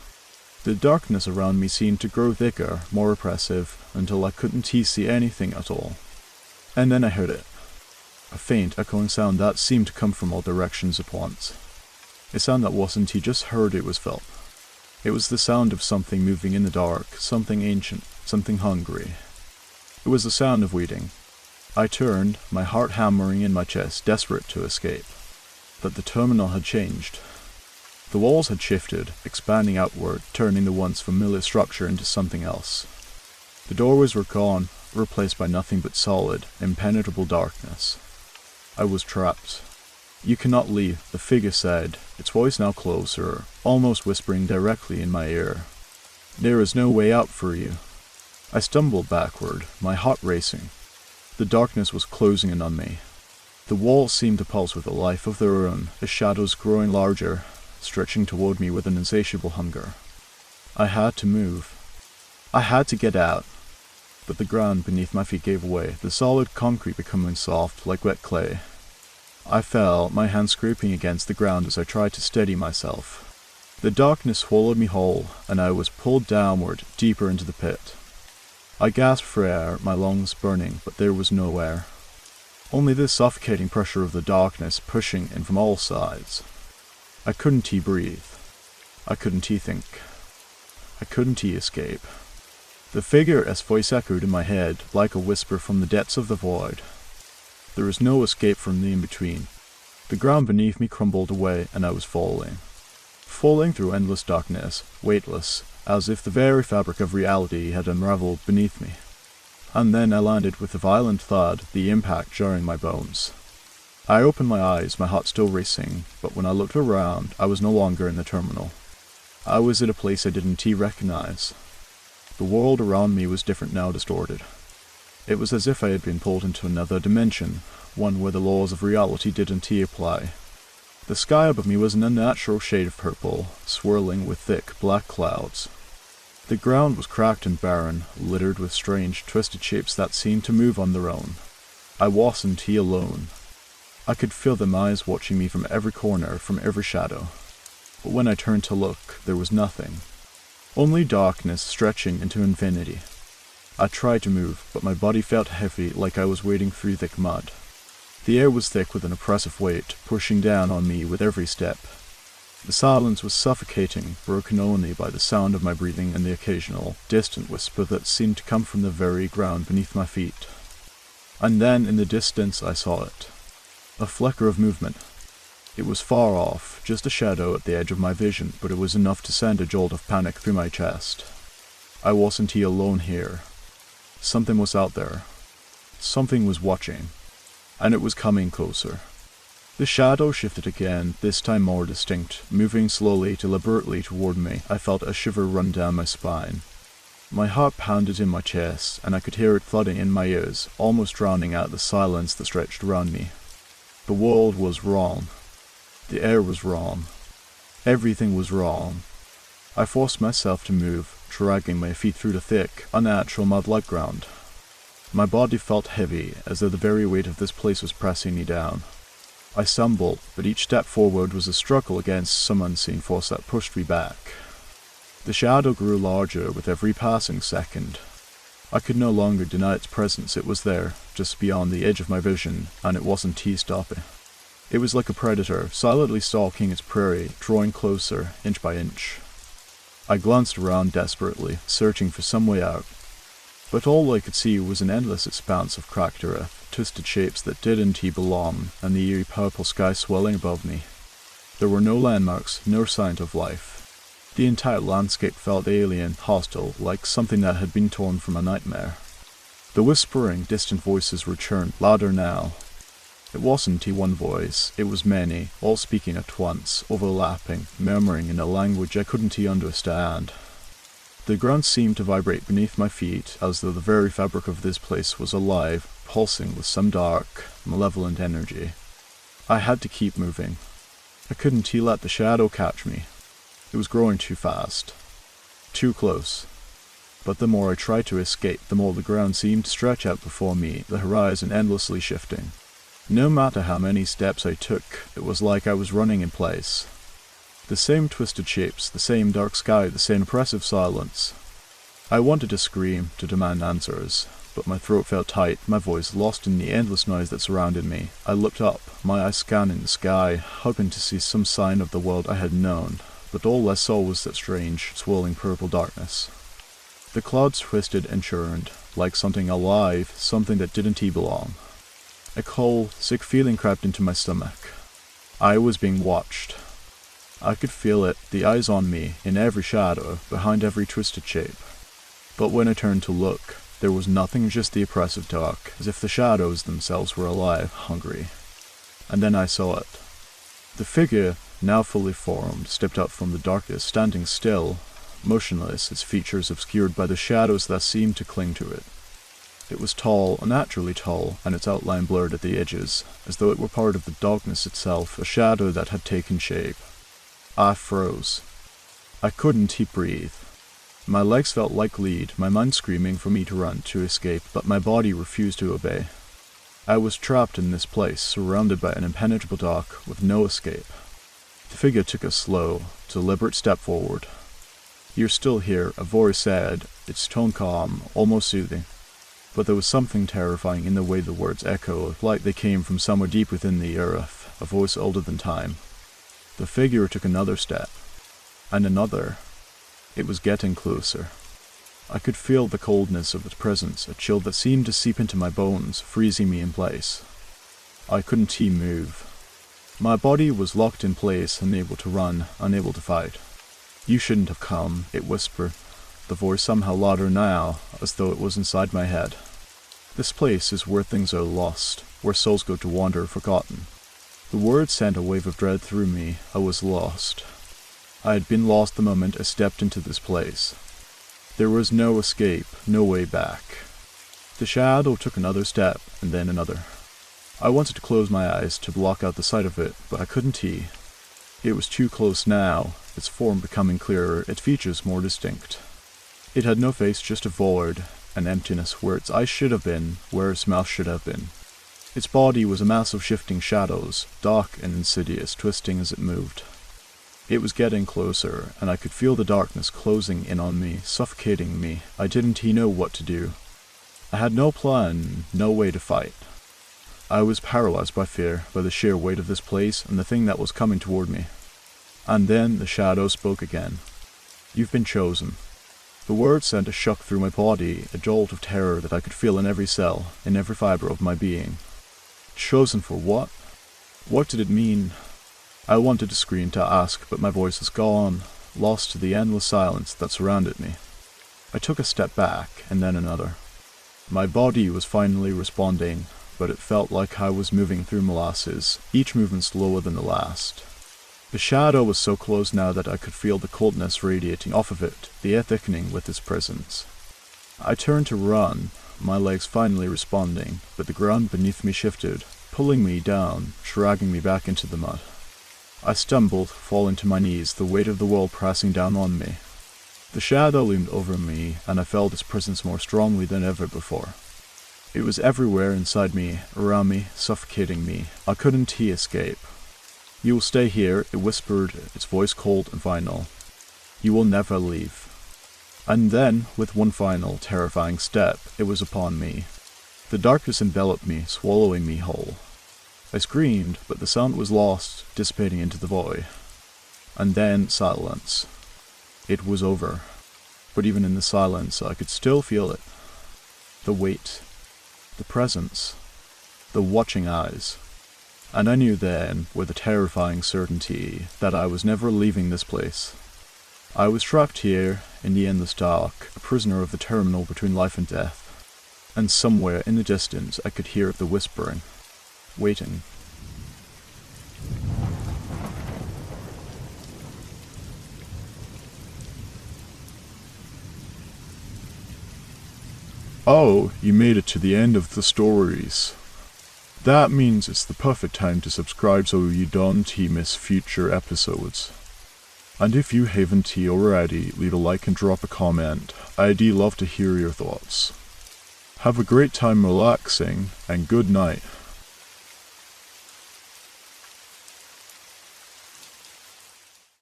Speaker 1: The darkness around me seemed to grow thicker, more oppressive, until I couldn't see anything at all. And then I heard it. A faint, echoing sound that seemed to come from all directions at once. A sound that wasn't just heard, it was felt. It was the sound of something moving in the dark, something ancient, something hungry. It was the sound of weeding. I turned, my heart hammering in my chest, desperate to escape. But the terminal had changed. The walls had shifted, expanding outward, turning the once familiar structure into something else. The doorways were gone, replaced by nothing but solid, impenetrable darkness. I was trapped. "You cannot leave," the figure said, its voice now closer, almost whispering directly in my ear. "There is no way out for you." I stumbled backward, my heart racing. The darkness was closing in on me. The walls seemed to pulse with a life of their own, the shadows growing larger, stretching toward me with an insatiable hunger. I had to move. I had to get out. But the ground beneath my feet gave way, the solid concrete becoming soft, like wet clay. I fell, my hands scraping against the ground as I tried to steady myself. The darkness swallowed me whole, and I was pulled downward, deeper into the pit. I gasped for air, my lungs burning, but there was no air. Only the suffocating pressure of the darkness pushing in from all sides. I couldn't breathe. I couldn't think. I couldn't escape. The figure's voice echoed in my head, like a whisper from the depths of the void. There was no escape from the in-between. The ground beneath me crumbled away, and I was falling. Falling through endless darkness, weightless, as if the very fabric of reality had unraveled beneath me. And then I landed with a violent thud, the impact jarring my bones. I opened my eyes, my heart still racing, but when I looked around, I was no longer in the terminal. I was at a place I didn't recognize. The world around me was different now, distorted. It was as if I had been pulled into another dimension, one where the laws of reality didn't apply. The sky above me was an unnatural shade of purple, swirling with thick, black clouds. The ground was cracked and barren, littered with strange, twisted shapes that seemed to move on their own. I wasn't alone. I could feel them eyes watching me from every corner, from every shadow. But when I turned to look, there was nothing. Only darkness stretching into infinity. I tried to move, but my body felt heavy, like I was wading through thick mud. The air was thick with an oppressive weight, pushing down on me with every step. The silence was suffocating, broken only by the sound of my breathing and the occasional, distant whisper that seemed to come from the very ground beneath my feet. And then, in the distance, I saw it. A flicker of movement. It was far off, just a shadow at the edge of my vision, but it was enough to send a jolt of panic through my chest. I wasn't alone here. Something was out there. Something was watching. And it was coming closer. The shadow shifted again, this time more distinct, moving slowly, deliberately toward me. I felt a shiver run down my spine. My heart pounded in my chest, and I could hear it thudding in my ears, almost drowning out the silence that stretched around me. The world was wrong. The air was wrong. Everything was wrong. I forced myself to move, dragging my feet through the thick, unnatural mud-like ground. My body felt heavy, as though the very weight of this place was pressing me down. I stumbled, but each step forward was a struggle against some unseen force that pushed me back. The shadow grew larger with every passing second. I could no longer deny its presence. It was there, just beyond the edge of my vision, and it wasn't stopping. It was like a predator, silently stalking its prey, drawing closer, inch by inch. I glanced around desperately, searching for some way out. But all I could see was an endless expanse of cracked earth, twisted shapes that didn't belong, and the eerie purple sky swelling above me. There were no landmarks, no sign of life. The entire landscape felt alien, hostile, like something that had been torn from a nightmare. The whispering, distant voices returned, louder now. It wasn't one voice, it was many, all speaking at once, overlapping, murmuring in a language I couldn't understand. The ground seemed to vibrate beneath my feet, as though the very fabric of this place was alive, pulsing with some dark, malevolent energy. I had to keep moving. I couldn't let the shadow catch me. It was growing too fast. Too close. But the more I tried to escape, the more the ground seemed to stretch out before me, the horizon endlessly shifting. No matter how many steps I took, it was like I was running in place. The same twisted shapes, the same dark sky, the same oppressive silence. I wanted to scream, to demand answers, but my throat felt tight, my voice lost in the endless noise that surrounded me. I looked up, my eyes scanning the sky, hoping to see some sign of the world I had known, but all I saw was that strange, swirling purple darkness. The clouds twisted and churned, like something alive, something that didn't belong. A cold, sick feeling crept into my stomach. I was being watched. I could feel it, the eyes on me, in every shadow, behind every twisted shape. But when I turned to look, there was nothing, just the oppressive dark, as if the shadows themselves were alive, hungry. And then I saw it. The figure, now fully formed, stepped out from the darkness, standing still, motionless, its features obscured by the shadows that seemed to cling to it. It was tall, unnaturally tall, and its outline blurred at the edges, as though it were part of the darkness itself, a shadow that had taken shape. I froze. I couldn't breathe. My legs felt like lead, my mind screaming for me to run, to escape, but my body refused to obey. I was trapped in this place, surrounded by an impenetrable dark, with no escape. The figure took a slow, deliberate step forward. "You're still here," a voice said, its tone calm, almost soothing. But there was something terrifying in the way the words echoed, like they came from somewhere deep within the earth, a voice older than time. The figure took another step, and another. It was getting closer. I could feel the coldness of its presence, a chill that seemed to seep into my bones, freezing me in place. I couldn't move. My body was locked in place, unable to run, unable to fight. "You shouldn't have come," it whispered, the voice somehow louder now, as though it was inside my head. "This place is where things are lost, where souls go to wander forgotten." The words sent a wave of dread through me. I was lost. I had been lost the moment I stepped into this place. There was no escape, no way back. The shadow took another step, and then another. I wanted to close my eyes to block out the sight of it, but I couldn't. It was too close now, its form becoming clearer, its features more distinct. It had no face, just a void, an emptiness where its eyes should have been, where its mouth should have been. Its body was a mass of shifting shadows, dark and insidious, twisting as it moved. It was getting closer, and I could feel the darkness closing in on me, suffocating me. I didn't know what to do. I had no plan, no way to fight. I was paralyzed by fear, by the sheer weight of this place and the thing that was coming toward me. And then the shadow spoke again. "You've been chosen." The words sent a shock through my body, a jolt of terror that I could feel in every cell, in every fiber of my being. Chosen for what? What did it mean? I wanted to scream, to ask, but my voice was gone, lost to the endless silence that surrounded me. I took a step back, and then another. My body was finally responding, but it felt like I was moving through molasses, each movement slower than the last. The shadow was so close now that I could feel the coldness radiating off of it, the air thickening with its presence. I turned to run, my legs finally responding, but the ground beneath me shifted, pulling me down, dragging me back into the mud. I stumbled, falling to my knees, the weight of the world pressing down on me. The shadow loomed over me, and I felt its presence more strongly than ever before. It was everywhere inside me, around me, suffocating me. I couldn't escape. "You will stay here," it whispered, its voice cold and final. "You will never leave." And then, with one final, terrifying step, it was upon me. The darkness enveloped me, swallowing me whole. I screamed, but the sound was lost, dissipating into the void. And then silence. It was over. But even in the silence, I could still feel it. The weight. The presence. The watching eyes. And I knew then, with a terrifying certainty, that I was never leaving this place. I was trapped here, in the endless dark, a prisoner of the terminal between life and death. And somewhere in the distance I could hear the whispering. Waiting. Oh, you made it to the end of the stories. That means it's the perfect time to subscribe so you don't miss future episodes. And if you haven't already, leave a like and drop a comment. I'd love to hear your thoughts. Have a great time relaxing, and good night.